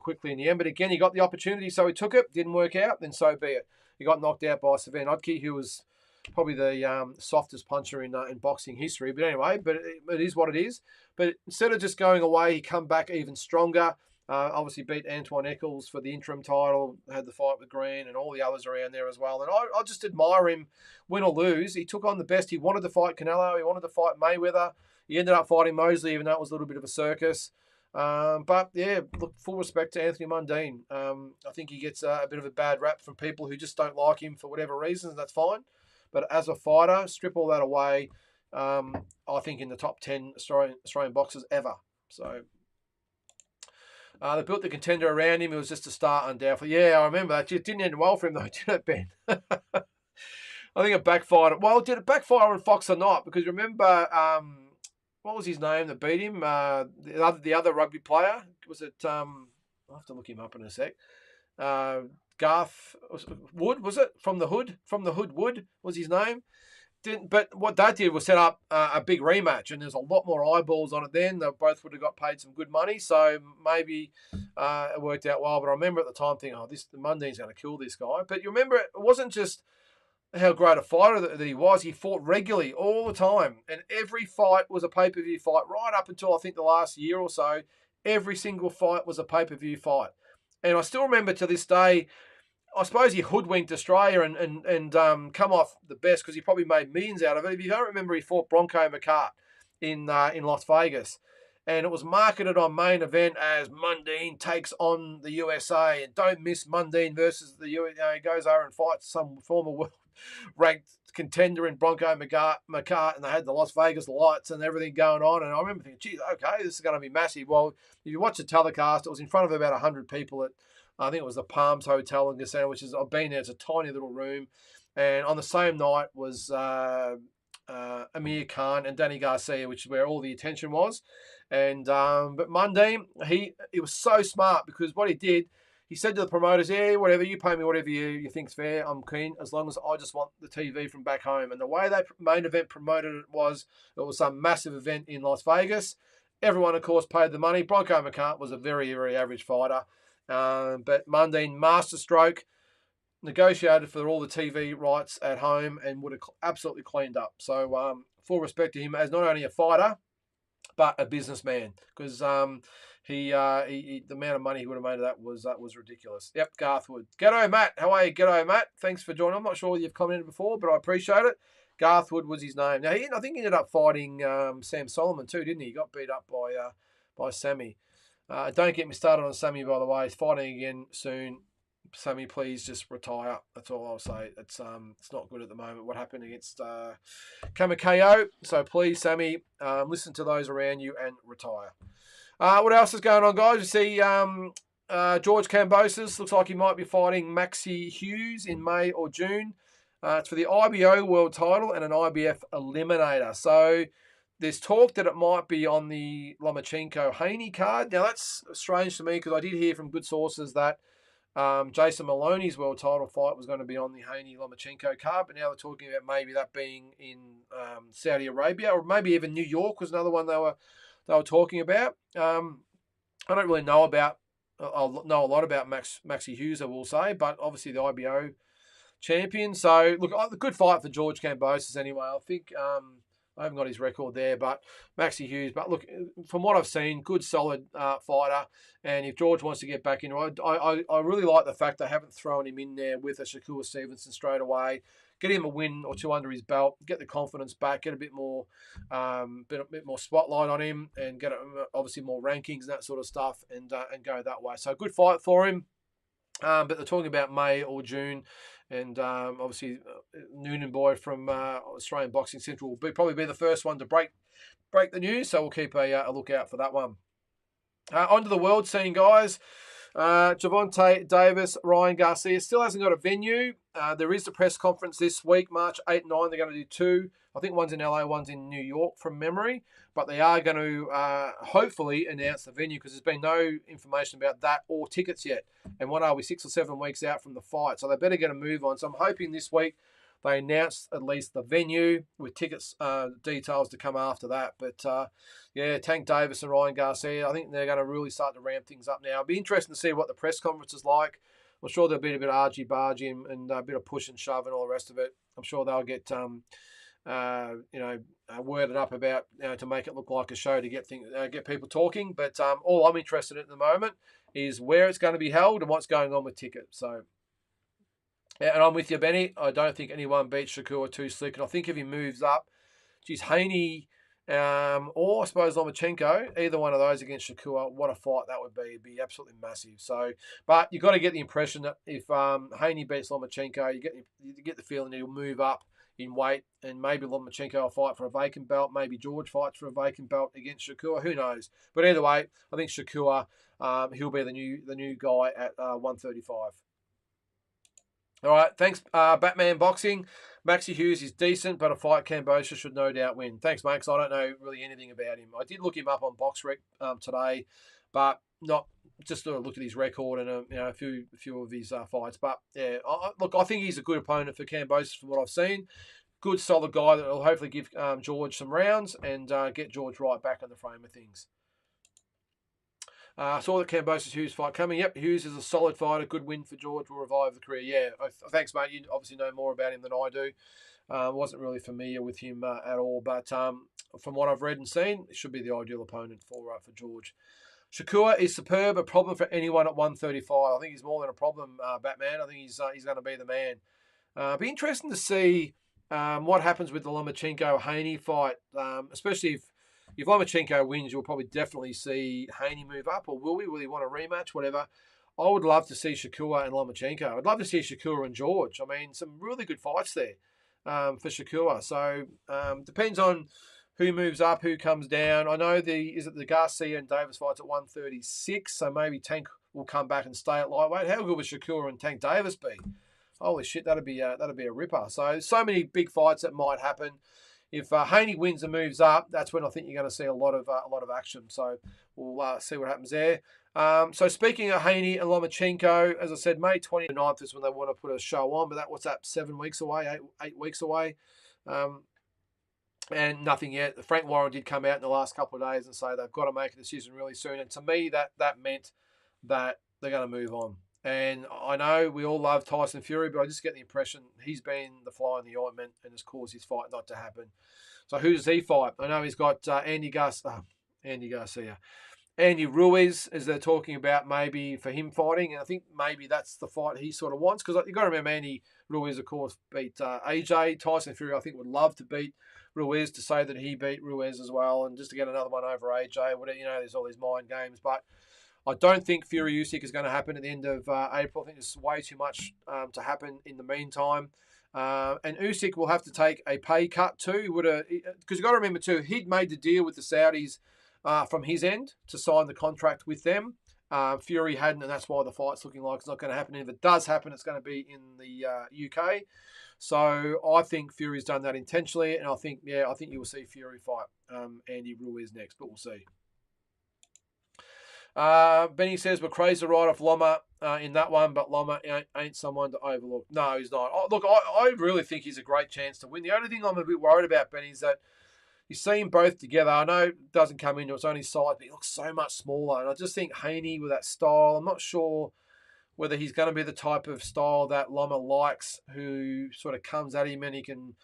quickly in the end. But again, he got the opportunity, so he took it. Didn't work out, then so be it. He got knocked out by Savan Odke, who was probably the softest puncher in boxing history. But anyway, it is what it is. But instead of just going away, he come back even stronger. Obviously beat Antoine Eccles for the interim title, had the fight with Green and all the others around there as well. And I just admire him, win or lose. He took on the best. He wanted to fight Canelo. He wanted to fight Mayweather. He ended up fighting Mosley, even though it was a little bit of a circus. But yeah, look, full respect to Anthony Mundine. I think he gets a bit of a bad rap from people who just don't like him for whatever reasons. That's fine. But as a fighter, strip all that away. I think in the top 10 Australian boxers ever. So... they built the contender around him. It was just a start, undoubtedly. Yeah, I remember that. It didn't end well for him, though, did it, Ben? I think it backfired. Well, did it backfire on Fox or not? Because remember, what was his name that beat him? The other rugby player? Was it... I'll have to look him up in a sec. Garth Wood, was it? From the Hood Wood was his name. But what that did was set up a big rematch, and there's a lot more eyeballs on it then. They both would have got paid some good money, so maybe it worked out well. But I remember at the time thinking, the Mundine's going to kill this guy. But you remember, it wasn't just how great a fighter that he was. He fought regularly all the time, and every fight was a pay-per-view fight right up until I think the last year or so. Every single fight was a pay-per-view fight. And I still remember to this day, I suppose he hoodwinked Australia and come off the best because he probably made millions out of it. If you don't remember, he fought Bronco McCart in Las Vegas. And it was marketed on Main Event as Mundine takes on the USA. And don't miss Mundine versus the USA. He goes over and fights some former world-ranked contender in Bronco McCart. And they had the Las Vegas lights and everything going on. And I remember thinking, geez, okay, this is going to be massive. Well, if you watch the telecast, it was in front of about 100 people at, I think it was the Palms Hotel in Gassan, which is, I've been there, it's a tiny little room. And on the same night was Amir Khan and Danny Garcia, which is where all the attention was. And but Mundine, he was so smart because what he did, he said to the promoters, yeah, whatever, you pay me whatever you think's fair, I'm keen, as long as I just want the TV from back home. And the way they Main Event promoted it was some massive event in Las Vegas. Everyone, of course, paid the money. Bronco McCart was a very, very average fighter. But Mundine, masterstroke, negotiated for all the TV rights at home and would have absolutely cleaned up. So full respect to him as not only a fighter, but a businessman, because The amount of money he would have made of that was ridiculous. Yep, Garthwood. G'day, Matt. How are you? G'day, Matt. Thanks for joining. I'm not sure you've commented before, but I appreciate it. Garthwood was his name. Now, I think he ended up fighting Sam Solomon too, didn't he? He got beat up by Sammy. Don't get me started on Sammy, by the way. He's fighting again soon. Sammy, please just retire. That's all I'll say. It's not good at the moment. What happened against Kamikayo? So please, Sammy, listen to those around you and retire. What else is going on, guys? You see George Kambosos. Looks like he might be fighting Maxi Hughes in May or June. It's for the IBO world title and an IBF eliminator. So there's talk that it might be on the Lomachenko-Haney card. Now, that's strange to me because I did hear from good sources that Jason Maloney's world title fight was going to be on the Haney-Lomachenko card, but now they're talking about maybe that being in Saudi Arabia, or maybe even New York was another one they were talking about. I don't really know about. I'll know a lot about Maxi Hughes, I will say, but obviously the IBO champion. So look, a good fight for George Kambosos anyway. I think I haven't got his record there, but Maxi Hughes. But look, from what I've seen, good, solid fighter. And if George wants to get back into it, I really like the fact they haven't thrown him in there with a Shakur Stevenson straight away. Get him a win or two under his belt, get the confidence back, get a bit more spotlight on him, and get obviously more rankings and that sort of stuff, and go that way. So good fight for him. But they're talking about May or June, and obviously Noonan Boy from Australian Boxing Central will probably be the first one to break the news. So we'll keep a lookout for that one. Onto the world scene, guys. Gervonta Davis, Ryan Garcia still hasn't got a venue. There is the press conference this week, March 8 and 9. They're going to do two. I think one's in LA, one's in New York from memory. But they are going to hopefully announce the venue because there's been no information about that or tickets yet. And what are we, 6 or 7 weeks out from the fight? So they better get a move on. So I'm hoping this week they announce at least the venue with tickets details to come after that. But yeah, Tank Davis and Ryan Garcia, I think they're going to really start to ramp things up now. It'll be interesting to see what the press conference is like. I'm sure there'll be a bit of argy-bargy and a bit of push and shove and all the rest of it. I'm sure they'll get worded up about to make it look like a show to get people talking. But all I'm interested in at the moment is where it's going to be held and what's going on with tickets. So, yeah, and I'm with you, Benny. I don't think anyone beats Shakur too slick. And I think if he moves up, geez, Haney or I suppose Lomachenko, either one of those against Shakur, what a fight that would be. It'd be absolutely massive. So, but you've got to get the impression that if Haney beats Lomachenko, you get the feeling that he'll move up in weight, and maybe Lomachenko will fight for a vacant belt. Maybe George fights for a vacant belt against Shakur. Who knows? But either way, I think Shakur, he'll be the new guy at 135. All right, thanks, Batman Boxing. Maxi Hughes is decent, but a fight Kambosos should no doubt win. Thanks, mate, because I don't know really anything about him. I did look him up on BoxRec today, but not just sort of look at his record and a few of his fights. But yeah, I think he's a good opponent for Kambosos from what I've seen. Good, solid guy that will hopefully give George some rounds and get George right back in the frame of things. Saw the Kambosos Hughes fight coming. Yep, Hughes is a solid fighter. Good win for George. Will revive the career. Yeah, thanks, mate. You obviously know more about him than I do. Wasn't really familiar with him at all, but from what I've read and seen, it should be the ideal opponent for George. Shakur is superb. A problem for anyone at 135. I think he's more than a problem, Batman. I think he's going to be the man. Be interesting to see what happens with the Lomachenko-Haney fight, especially if Lomachenko wins, you'll probably definitely see Haney move up, or will we? Will he want a rematch? Whatever. I would love to see Shakur and Lomachenko. I'd love to see Shakur and George. I mean, some really good fights there for Shakur. So depends on who moves up, who comes down. I know is it the Garcia and Davis fights at 136, so maybe Tank will come back and stay at lightweight. How good would Shakur and Tank Davis be? Holy shit, that'd be a ripper. So many big fights that might happen. If Haney wins and moves up, that's when I think you're going to see a lot of action. So we'll see what happens there. So speaking of Haney and Lomachenko, as I said, May 29th is when they want to put a show on, but what's that, 7 weeks away, 8 weeks away? And nothing yet. Frank Warren did come out in the last couple of days and say they've got to make a decision really soon. And to me, that meant that they're going to move on. And I know we all love Tyson Fury, but I just get the impression he's been the fly in the ointment and has caused his fight not to happen. So who does he fight? I know he's got Andy Garcia. Andy Ruiz, as they're talking about maybe for him fighting, and I think maybe that's the fight he sort of wants, because you've got to remember Andy Ruiz, of course, beat AJ. Tyson Fury, I think, would love to beat Ruiz, to say that he beat Ruiz as well, and just to get another one over AJ. Whatever, there's all these mind games, but I don't think Fury Usyk is going to happen at the end of April. I think there's way too much to happen in the meantime. And Usyk will have to take a pay cut too. Because you've got to remember too, he'd made the deal with the Saudis from his end to sign the contract with them. Fury hadn't, and that's why the fight's looking like it's not going to happen. And if it does happen, it's going to be in the UK. So I think Fury's done that intentionally, and I think you will see Fury fight Andy Ruiz next, but we'll see. Benny says we're crazy to ride off Loma in that one, but Loma ain't someone to overlook. No, he's not. Look, I really think he's a great chance to win. The only thing I'm a bit worried about, Benny, is that you see them both together. I know it doesn't come into its only size, but he looks so much smaller. And I just think Haney with that style, I'm not sure whether he's going to be the type of style that Loma likes, who sort of comes at him and he can,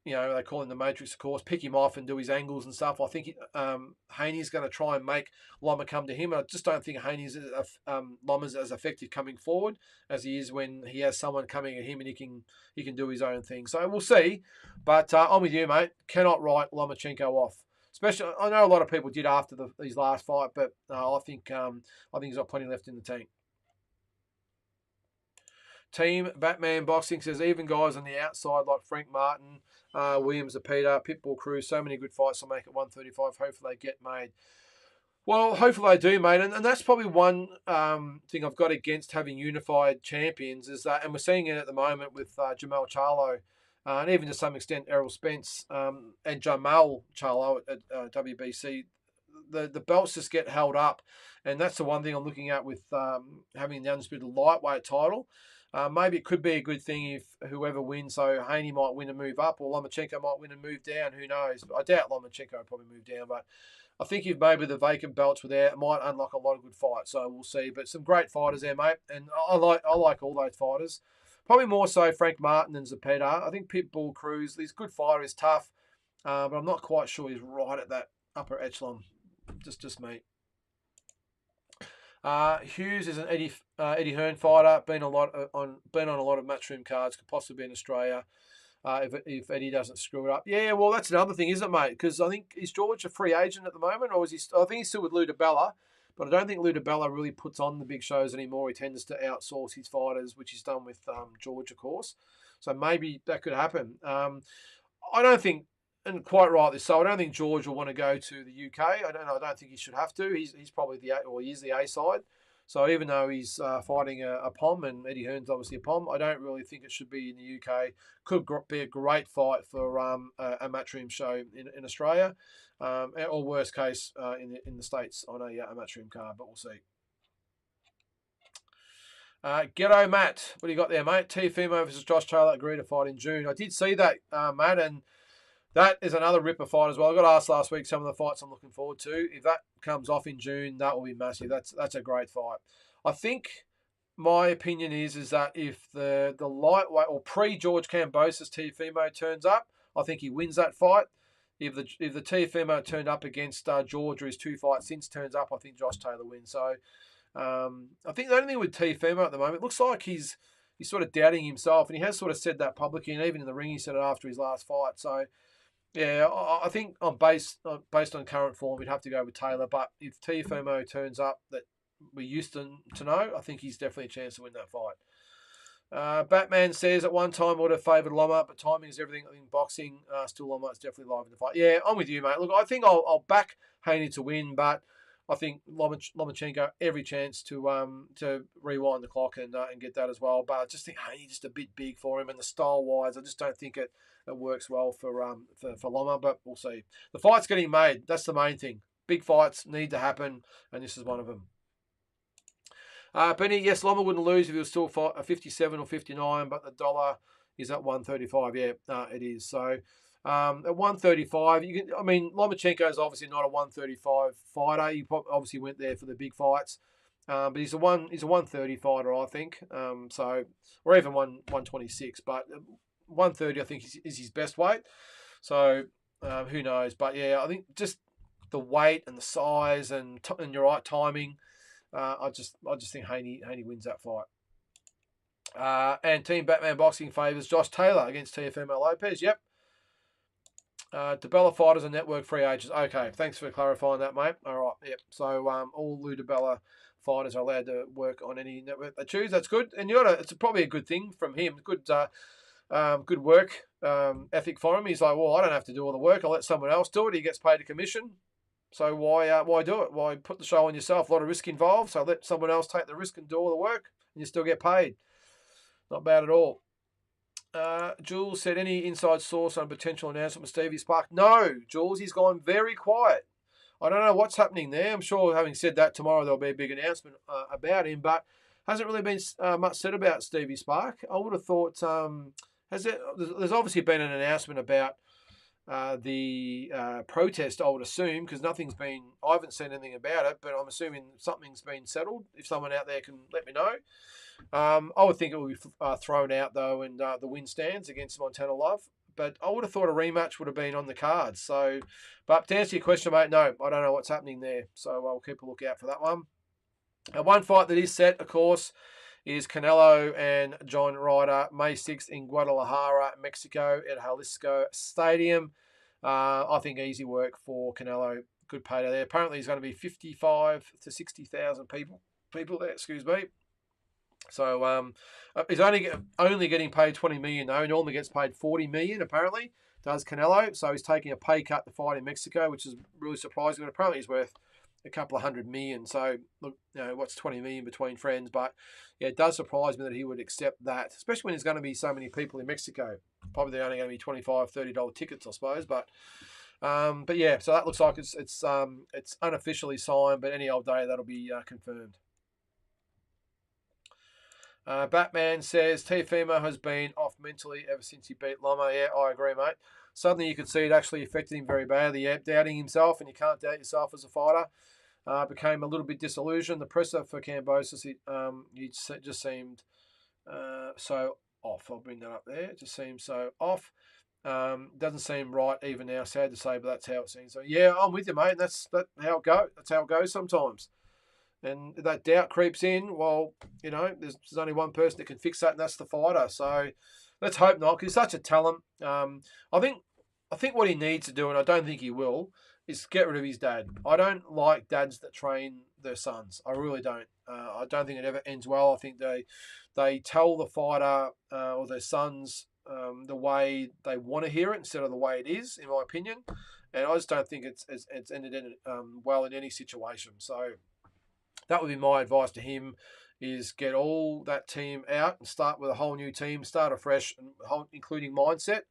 they call him the Matrix, of course, pick him off and do his angles and stuff. I think Haney's going to try and make Loma come to him. I just don't think Loma's as effective coming forward as he is when he has someone coming at him and he can do his own thing. So we'll see. But I'm with you, mate. Cannot write Lomachenko off. Especially, I know a lot of people did after his last fight, but I think he's got plenty left in the tank. Team Batman Boxing says even guys on the outside like Frank Martin, Williams, Peter, Pitbull Cruz, so many good fights will make it 135. Hopefully they get made. Well, hopefully they do, mate. And that's probably one thing I've got against having unified champions is that, and we're seeing it at the moment with Jamal Charlo, and even to some extent Errol Spence and Jamal Charlo at WBC. The belts just get held up, and that's the one thing I'm looking at with having the undisputed lightweight title. Maybe it could be a good thing if whoever wins, so Haney might win and move up, or Lomachenko might win and move down. Who knows? I doubt Lomachenko will probably move down, but I think if maybe the vacant belts were there, it might unlock a lot of good fights. So we'll see. But some great fighters there, mate, and I like all those fighters. Probably more so Frank Martin than Zepeda. I think Pitbull Cruz, he's a good fighter, he's tough, but I'm not quite sure he's right at that upper echelon. Just me. Hughes is an Eddie Hearn fighter. Been on a lot of matchroom cards. Could possibly be in Australia if Eddie doesn't screw it up. Yeah, well that's another thing, isn't it, mate? Because I think is George a free agent at the moment, or is he? I think he's still with Lou DiBella, but I don't think Lou DiBella really puts on the big shows anymore. He tends to outsource his fighters, which he's done with George, of course. So maybe that could happen. I don't think. And quite rightly so. I don't think George will want to go to the UK. I don't think he should have to. He's probably he is the A side. So even though he's fighting a POM, and Eddie Hearn's obviously a POM, I don't really think it should be in the UK. Could be a great fight for a matchroom show in Australia, or worst case in the States on a matchroom card. But we'll see. Ghetto Matt, what do you got there, mate? Tszyu versus Josh Taylor agreed to fight in June. I did see that, Matt, and that is another ripper fight as well. I got asked last week some of the fights I'm looking forward to. If that comes off in June, that will be massive. That's a great fight. I think my opinion is that if the lightweight or pre-George Kambosos Tszyu turns up, I think he wins that fight. If the Tszyu turned up against George, or his two fights since turns up, I think Josh Taylor wins. So I think the only thing with Tszyu at the moment, it looks like he's sort of doubting himself, and he has sort of said that publicly, and even in the ring he said it after his last fight. So yeah, I think based on current form, we'd have to go with Taylor. But if Tszyu turns up that we used to know, I think he's definitely a chance to win that fight. Batman says at one time would have favoured Loma, but timing is everything in boxing. Still Loma is definitely live in the fight. Yeah, I'm with you, mate. Look, I think I'll back Haney to win, but I think Lomachenko every chance to rewind the clock and get that as well. But I just think Haney just a bit big for him, and the style wise, I just don't think it works well for Loma. But we'll see. The fight's getting made. That's the main thing. Big fights need to happen, and this is one of them. Benny, yes, Loma wouldn't lose if he was still 57 or 59, but the dollar is at 135. Yeah, it is. So at 135, Lomachenko is obviously not a 135 fighter. He obviously went there for the big fights, but he's a 130 fighter, I think. Or even 126, but 130 I think is his best weight. So who knows? But yeah, I think just the weight and the size and your right timing. I just think Haney wins that fight. And Team Batman Boxing favours Josh Taylor against Teofimo Lopez. Yep. DeBella fighters are network free agents. Okay, thanks for clarifying that, mate. All right, yep. So all Lou DeBella fighters are allowed to work on any network they choose. That's good, and it's probably a good thing from him. Good work ethic for him. He's like, well, I don't have to do all the work. I'll let someone else do it. He gets paid a commission. So why do it? Why put the show on yourself? A lot of risk involved. So let someone else take the risk and do all the work, and you still get paid. Not bad at all. Jules said, any inside source on potential announcement with Stevie Spark? No, Jules, he's gone very quiet. I don't know what's happening there. I'm sure, having said that, tomorrow there'll be a big announcement about him, but hasn't really been much said about Stevie Spark. I would have thought, there's obviously been an announcement about the protest, I would assume, because I haven't seen anything about it, but I'm assuming something's been settled. If someone out there can let me know. I would think it would be thrown out, though, and the win stands against Montana Love. But I would have thought a rematch would have been on the cards. So, but to answer your question, mate, no, I don't know what's happening there. So I'll keep a lookout for that one. One fight that is set, of course, is Canelo and John Ryder, May 6th in Guadalajara, Mexico, at Jalisco Stadium. I think easy work for Canelo. Good pay there. Apparently, he's going to be 55 to 60,000 people there. Excuse me. So he's only getting paid 20 million though. He normally gets paid 40 million. Apparently, does Canelo. So he's taking a pay cut to fight in Mexico, which is really surprising. But apparently, he's worth a couple of $100 million. So look, what's 20 million between friends? But yeah, it does surprise me that he would accept that, especially when there's going to be so many people in Mexico. Probably they're only going to be $25, $30 tickets, I suppose. But yeah, so that looks like it's unofficially signed, but any old day that'll be confirmed. Batman says Teofimo has been off mentally ever since he beat Loma. Yeah, I agree, mate. Suddenly you could see it actually affected him very badly. Yeah, doubting himself, and you can't doubt yourself as a fighter. Became a little bit disillusioned. The presser for Kambosos, he just seemed so off. I'll bring that up there. It just seems so off. Doesn't seem right even now. Sad to say, but that's how it seems. So yeah, I'm with you, mate. That's how it goes. That's how it goes sometimes. And that doubt creeps in. Well, there's only one person that can fix that, and that's the fighter. So let's hope not, because he's such a talent. I think what he needs to do, and I don't think he will, is get rid of his dad. I don't like dads that train their sons. I really don't. I don't think it ever ends well. I think they tell the fighter or their sons the way they want to hear it instead of the way it is, in my opinion. And I just don't think it's ended in well in any situation. So that would be my advice to him, is get all that team out and start with a whole new team, start afresh, including mindset,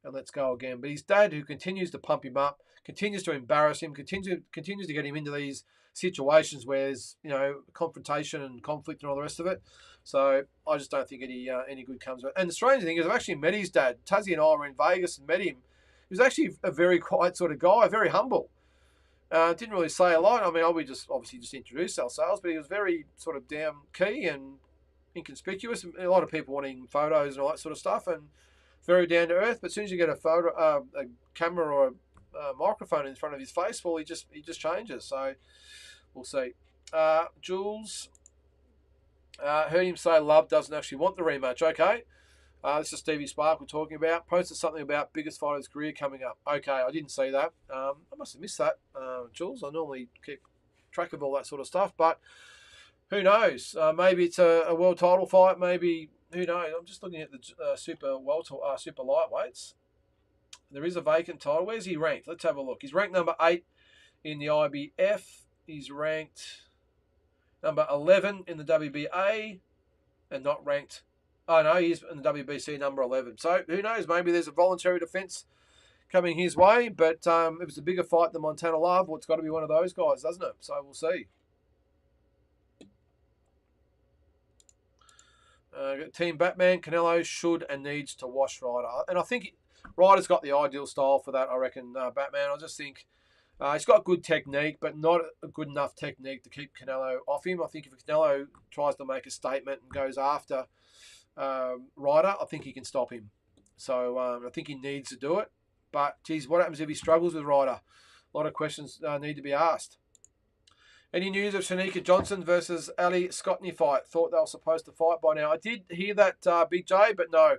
and let's go again. But his dad, who continues to pump him up, continues to embarrass him, continues to get him into these situations where there's confrontation and conflict and all the rest of it. So I just don't think any good comes of it. And the strange thing is, I've actually met his dad. Tszyu and I were in Vegas and met him. He was actually a very quiet sort of guy, very humble. Didn't really say a lot. I mean, we just introduced ourselves, but he was very sort of down key and inconspicuous. A lot of people wanting photos and all that sort of stuff, and very down to earth. But as soon as you get a camera or a microphone in front of his face, well, he just changes. So we'll see. Jules heard him say Love doesn't actually want the rematch. Okay. This is Stevie Spark we're talking about. Posted something about biggest fight of his career coming up. Okay, I didn't see that. I must have missed that, Jules. I normally keep track of all that sort of stuff, but who knows? Maybe it's a world title fight. Maybe, who knows? I'm just looking at the super lightweights. There is a vacant title. Where's he ranked? Let's have a look. He's ranked number 8 in the IBF. He's ranked number 11 in the WBA, and not ranked. Oh, no, he's in the WBC number 11. So, who knows? Maybe there's a voluntary defence coming his way. But if it's a bigger fight than Montana Love, well, it's got to be one of those guys, doesn't it? So, we'll see. Team Batman, Canelo should and needs to wash Ryder. And I think Ryder's got the ideal style for that, I reckon, Batman. I just think he's got good technique, but not a good enough technique to keep Canelo off him. I think if Canelo tries to make a statement and goes after Ryder, I think he can stop him. So I think he needs to do it. But geez, what happens if he struggles with Ryder? a lot of questions need to be asked. Any news of Shanika Johnson versus Ali Scottney fight? Thought they were supposed to fight by now. I did hear that, Big J, but no.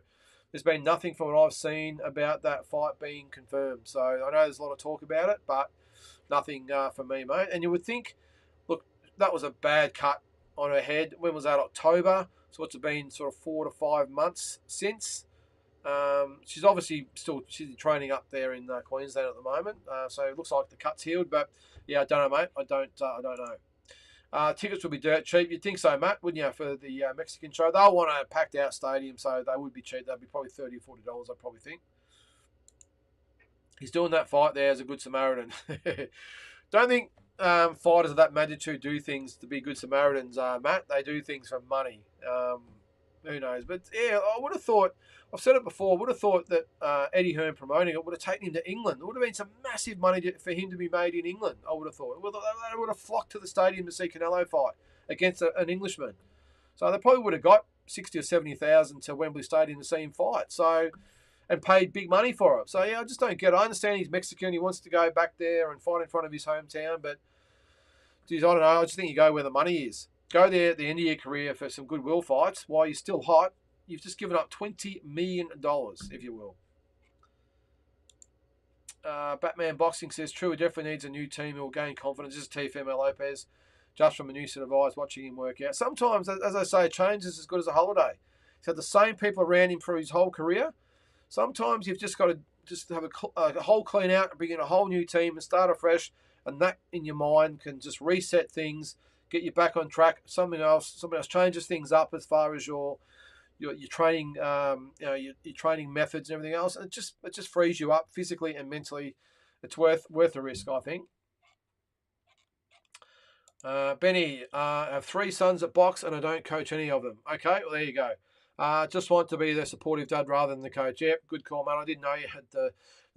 There's been nothing from what I've seen about that fight being confirmed. So I know there's a lot of talk about it, but nothing for me, mate. And you would think, look, that was a bad cut on her head. When was that? October. So it's been sort of 4 to 5 months since. She's obviously she's training up there in Queensland at the moment. So it looks like the cut's healed. But yeah, I don't know, mate. I don't know. Tickets will be dirt cheap. You'd think so, Matt, wouldn't you, for the Mexican show? They'll want a packed out stadium, so they would be cheap. They'd be probably $30 or $40, I probably think. He's doing that fight there as a good Samaritan. Don't think fighters of that magnitude do things to be good Samaritans, Matt. They do things for money. Who knows? But yeah, I would have thought, I've said it before, I would have thought that Eddie Hearn promoting it would have taken him to England. There would have been some massive money for him to be made in England, I would have thought. They would have flocked to the stadium to see Canelo fight against an Englishman. So they probably would have got 60 or 70,000 to Wembley Stadium to see him fight. So, and paid big money for it. So yeah, I just don't get it. I understand he's Mexican. He wants to go back there and fight in front of his hometown. But, geez, I don't know. I just think you go where the money is. Go there at the end of your career for some goodwill fights while you're still hot. You've just given up $20 million, if you will. Batman Boxing says, Tszyu definitely needs a new team who will gain confidence. This is Teofimo Lopez, just from a new set of eyes watching him work out. Sometimes, as I say, change is as good as a holiday. He's had the same people around him for his whole career. Sometimes you've just got to just have a whole clean out and bring in a whole new team and start afresh. And that in your mind can just reset things, get you back on track. Something else changes things up as far as your training, your training methods and everything else. And it just frees you up physically and mentally. It's worth the risk, I think. Benny, I have 3 sons at box and I don't coach any of them. Okay, well there you go. Just want to be the supportive dad rather than the coach. Yep, good call, man. I didn't know you had the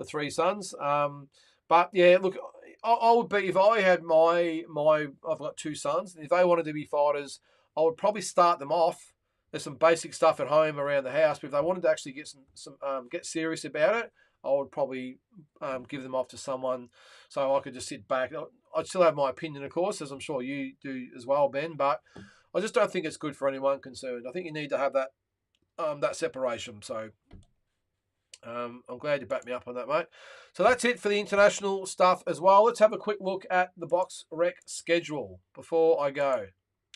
3 sons. But yeah, look, I would be, if I had I've got 2 sons, and if they wanted to be fighters, I would probably start them off. There's some basic stuff at home around the house, but if they wanted to actually get serious about it, I would probably give them off to someone so I could just sit back. I'd still have my opinion, of course, as I'm sure you do as well, Ben, but I just don't think it's good for anyone concerned. I think you need to have that separation. So I'm glad you backed me up on that, mate. So that's it for the international stuff as well. Let's have a quick look at the Box Rec schedule before I go.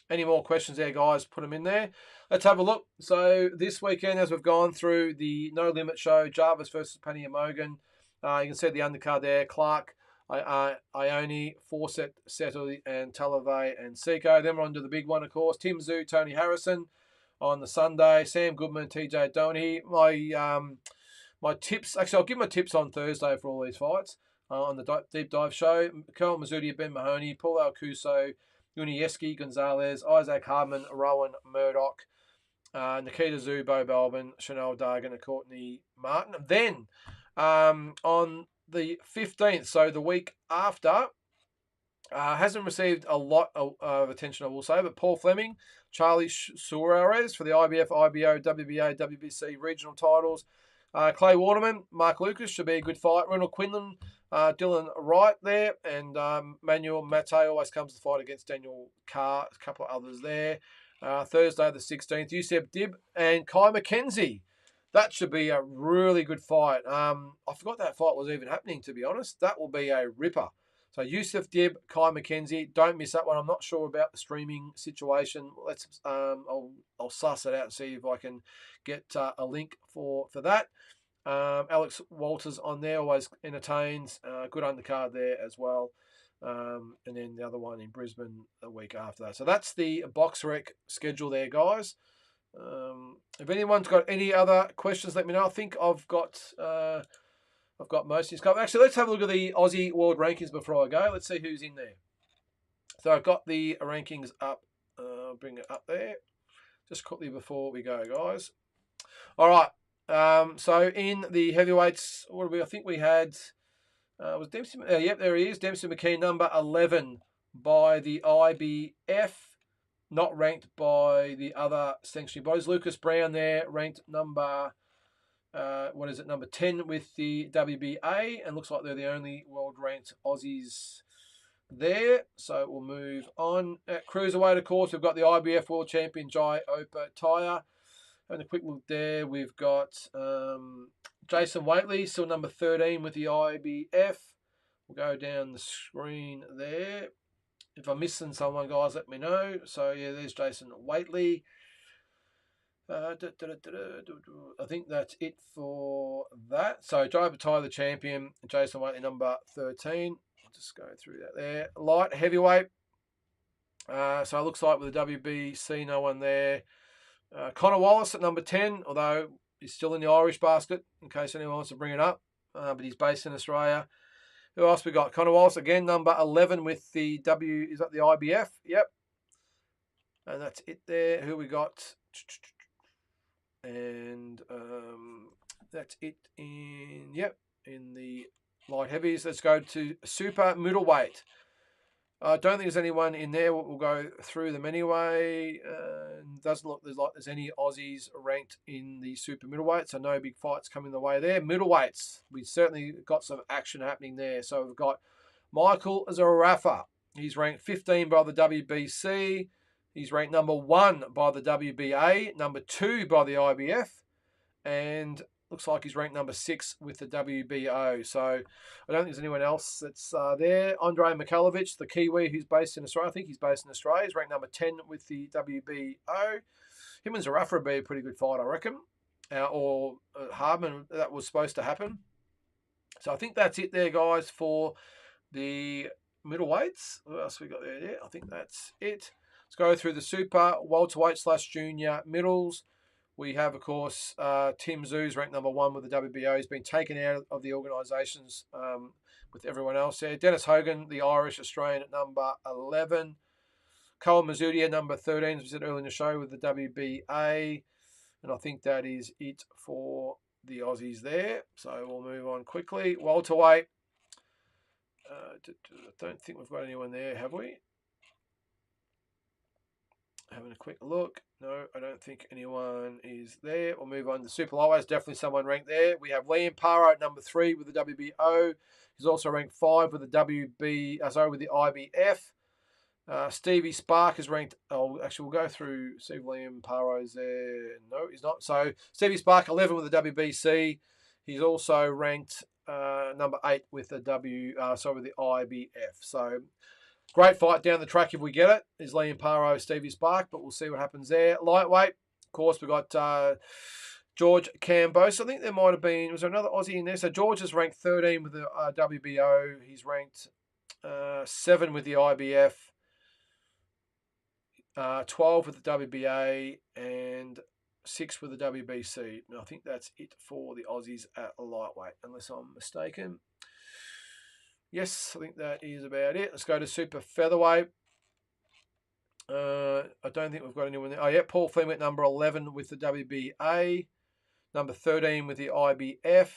Any more questions there, guys, put them in there. Let's have a look. So this weekend, as we've gone through the No Limit show, Jarvis versus Penny Emogan. You can see the undercard there. Clark, Ione, Fawcett, Settle, and Talavay and Seiko. Then we're on to the big one, of course. Tim Tszyu, Tony Harrison on the Sunday. Sam Goodman, TJ Doney. My tips, actually, I'll give my tips on Thursday for all these fights on the Deep Dive show. Carl Mazzuti, Ben Mahoney, Paul Alcuso, Unieski, Gonzalez, Isaac Hardman, Rowan Murdoch, Nikita Tszyu, Bo Belbin, Chanel Dargan, and Courtney Martin. Then on the 15th, so the week after, hasn't received a lot of attention, I will say, but Paul Fleming, Charlie Suarez for the IBF, IBO, WBA, WBC regional titles. Clay Waterman, Mark Lucas should be a good fight. Ronald Quinlan, Dylan Wright there, and Manuel Mate always comes to fight against Daniel Carr. A couple of others there. Thursday the 16th, Yusef Dib and Kai McKenzie. That should be a really good fight. I forgot that fight was even happening, to be honest. That will be a ripper. So Yusef Dib, Kai McKenzie, don't miss that one. I'm not sure about the streaming situation. I'll suss it out and see if I can get a link for that. Alex Walters on there, always entertains. Good undercard there as well. And then the other one in Brisbane a week after that. So that's the Box Rec schedule there, guys. If anyone's got any other questions, let me know. I think I've got most of these covered. Actually, let's have a look at the Aussie World Rankings before I go. Let's see who's in there. So I've got the rankings up. Bring it up there. Just quickly before we go, guys. All right. So in the heavyweights, what did we? I think we had was Dempsey. Yep, there he is. Dempsey McKean, number 11 by the IBF, not ranked by the other sanctioning bodies. Lucas Brown there, ranked number What is it? Number 10 with the WBA, and looks like they're the only world-ranked Aussies there. So we'll move on. At cruiserweight, of course, we've got the IBF World Champion Jai Opataya. Having a quick look there, we've got Jason Waitley, still number 13 with the IBF. We'll go down the screen there. If I'm missing someone, guys, let me know. So, yeah, there's Jason Waitley. I think that's it for that. So, Jai Opataya, the champion. Jason Waitley, number 13. I'll just go through that there. Light heavyweight. So, it looks like with the WBC, no one there. Connor Wallace at number 10, although he's still in the Irish basket, in case anyone wants to bring it up. But he's based in Australia. Who else we got? Connor Wallace, again, number 11 with the is that the IBF? Yep. And that's it there. Who we got? And that's it in the light heavies. Let's go to super middleweight. I don't think there's anyone in there. We'll go through them anyway. Doesn't look there's any Aussies ranked in the super middleweight, so no big fights coming the way there. Middleweights, we certainly got some action happening there. So we've got Michael Zarafa. He's ranked 15 by the WBC. He's ranked number 1 by the WBA, number 2 by the IBF, and looks like he's ranked number 6 with the WBO. So I don't think there's anyone else that's there. Andrei Mikhailovich, the Kiwi, who's based in Australia. I think he's based in Australia. He's ranked number 10 with the WBO. Him and Zarafa would be a pretty good fight, I reckon. Or Hardman, that was supposed to happen. So I think that's it there, guys, for the middleweights. What else we got there? Yeah, I think that's it. Let's go through the super welterweight / junior middles. We have, of course, Tim Tszyu's ranked number 1 with the WBO. He's been taken out of the organisations with everyone else there. Dennis Hogan, the Irish Australian, at number 11. Cole Mazzutia, number 13, as we said earlier in the show, with the WBA. And I think that is it for the Aussies there. So we'll move on quickly. Welterweight. I don't think we've got anyone there, have we? Having a quick look. No, I don't think anyone is there. We'll move on to super lightweights. Definitely someone ranked there. We have Liam Parra at number 3 with the WBO. He's also ranked 5 with the with the IBF. Stevie Spark is ranked. Oh, actually, we'll go through. See if Liam Parra is there. No, he's not. So Stevie Spark 11 with the WBC. He's also ranked number 8 with the with the IBF. So. Great fight down the track if we get it. Is Liam Parra, Stevie Spark, but we'll see what happens there. Lightweight, of course, we've got George Cambos. I think there might have been, was there another Aussie in there? So George is ranked 13 with the WBO. He's ranked 7 with the IBF, 12 with the WBA, and 6 with the WBC. And I think that's it for the Aussies at lightweight, unless I'm mistaken. Yes, I think that is about it. Let's go to super featherweight. I don't think we've got anyone there. Oh, yeah, Paul Fleming at number 11 with the WBA. Number 13 with the IBF.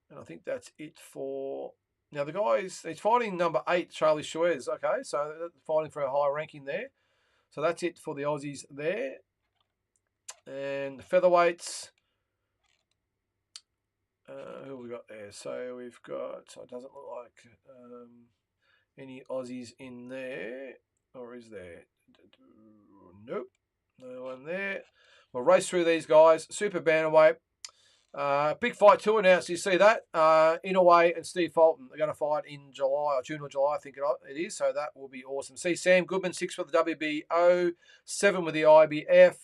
And I think that's it for... Now, the guys, he's fighting number 8, Charlie Suez. Okay, so fighting for a high ranking there. So that's it for the Aussies there. And the featherweights... who have we got there? So we've got, so it doesn't look like any Aussies in there, or is there? Nope, no one there. We'll race through these guys. Super bantamweight. Big fight 2 announced. You see that? Inouye and Steve Fulton are going to fight in July, or June or July, I think it is. So that will be awesome. See Sam Goodman, 6 with the WBO, 7 with the IBF.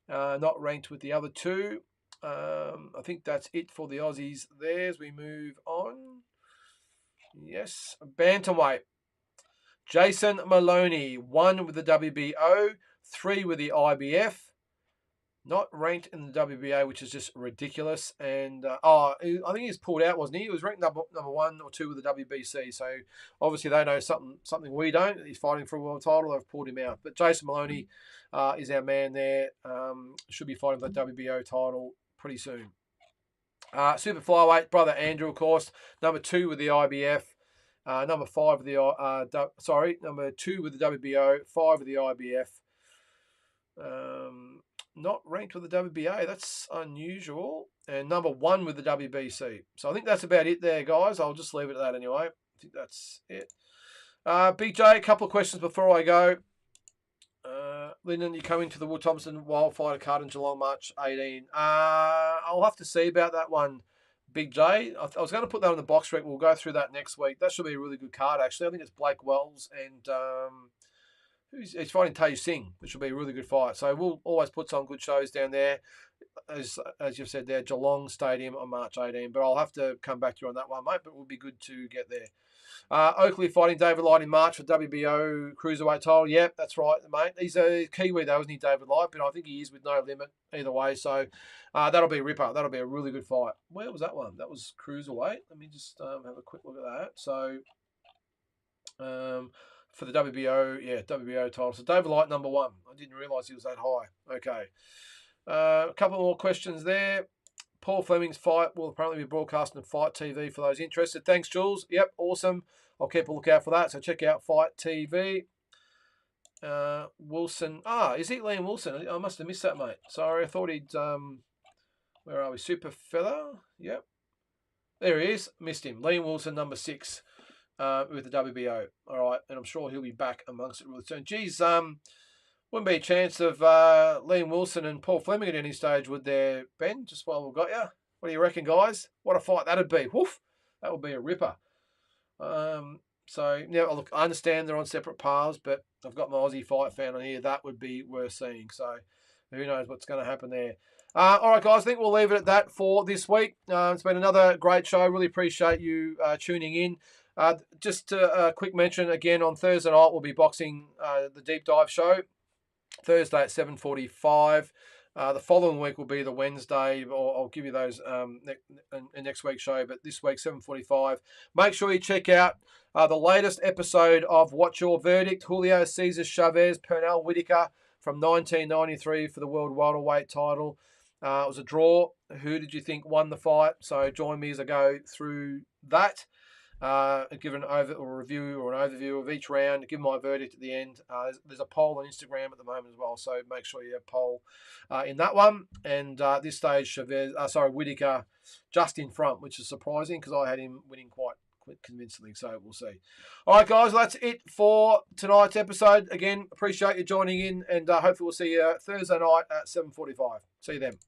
Not ranked with the other 2. I think that's it for the Aussies there as we move on. Yes, bantamweight. Jason Maloney, 1 with the WBO, 3 with the IBF. Not ranked in the WBA, which is just ridiculous. And I think he's pulled out, wasn't he? He was ranked number 1 or 2 with the WBC. So obviously they know something we don't. He's fighting for a world title. They've pulled him out. But Jason Maloney is our man there. Should be fighting for the WBO title pretty soon. Super flyweight, brother Andrew, of course, number 2 with the IBF, number 5 with the number 2 with the WBO, 5 with the IBF. not ranked with the WBA. That's unusual. And number 1 with the WBC. So I think that's about it there, guys. I'll just leave it at that anyway. I think that's it. BJ, a couple of questions before I go. Lynden, you come into the Wood Thompson Wildfighter card in Geelong, March 18. I'll have to see about that one, Big J. I was going to put that on the box rec. We'll go through that next week. That should be a really good card, actually. I think it's Blake Wells and he's fighting Tszyu, which will be a really good fight. So we'll always put some good shows down there, as you've said there, Geelong Stadium on March 18. But I'll have to come back to you on that one, mate. But it will be good to get there. Oakley fighting David Light in March for WBO Cruiserweight title. Yep, that's right, mate. He's a Kiwi, though, isn't he, David Light? But I think he is with no limit either way. So that'll be a ripper. That'll be a really good fight. Where was that one? That was Cruiserweight. Let me just have a quick look at that. So for the WBO, WBO title. So David Light, number 1. I didn't realise he was that high. Okay. A couple more questions there. Paul Fleming's fight will apparently be broadcast on Fight TV for those interested. Thanks, Jules. Yep, awesome. I'll keep a lookout for that. So check out Fight TV. Wilson. Is it Liam Wilson? I must have missed that, mate. Sorry, I thought he'd... where are we? Super Feather? Yep. There he is. Missed him. Liam Wilson, number 6 with the WBO. All right, and I'm sure he'll be back amongst it really soon. Geez, wouldn't be a chance of Liam Wilson and Paul Fleming at any stage, would there, Ben? Just while we've got you. What do you reckon, guys? What a fight that'd be. Woof. That would be a ripper. So, look, I understand they're on separate paths, but I've got my Aussie fight fan on here. That would be worth seeing. So, who knows what's going to happen there. All right, guys, I think we'll leave it at that for this week. It's been another great show. Really appreciate you tuning in. Just a quick mention, again, on Thursday night, we'll be boxing the Deep Dive show. Thursday at 7:45. The following week will be the Wednesday. I'll give you those next week's show, but this week 7:45. Make sure you check out the latest episode of What's Your Verdict? Julio Cesar Chavez, Pernell Whitaker from 1993 for the World Welterweight title. It was a draw. Who did you think won the fight? So join me as I go through that. Give an overview of each round, give my verdict at the end. There's a poll on Instagram at the moment as well, so make sure you poll in that one. And at this stage, Whitaker just in front, which is surprising because I had him winning quite convincingly, so we'll see. All right, guys, that's it for tonight's episode. Again, appreciate you joining in, and hopefully we'll see you Thursday night at 7:45. See you then.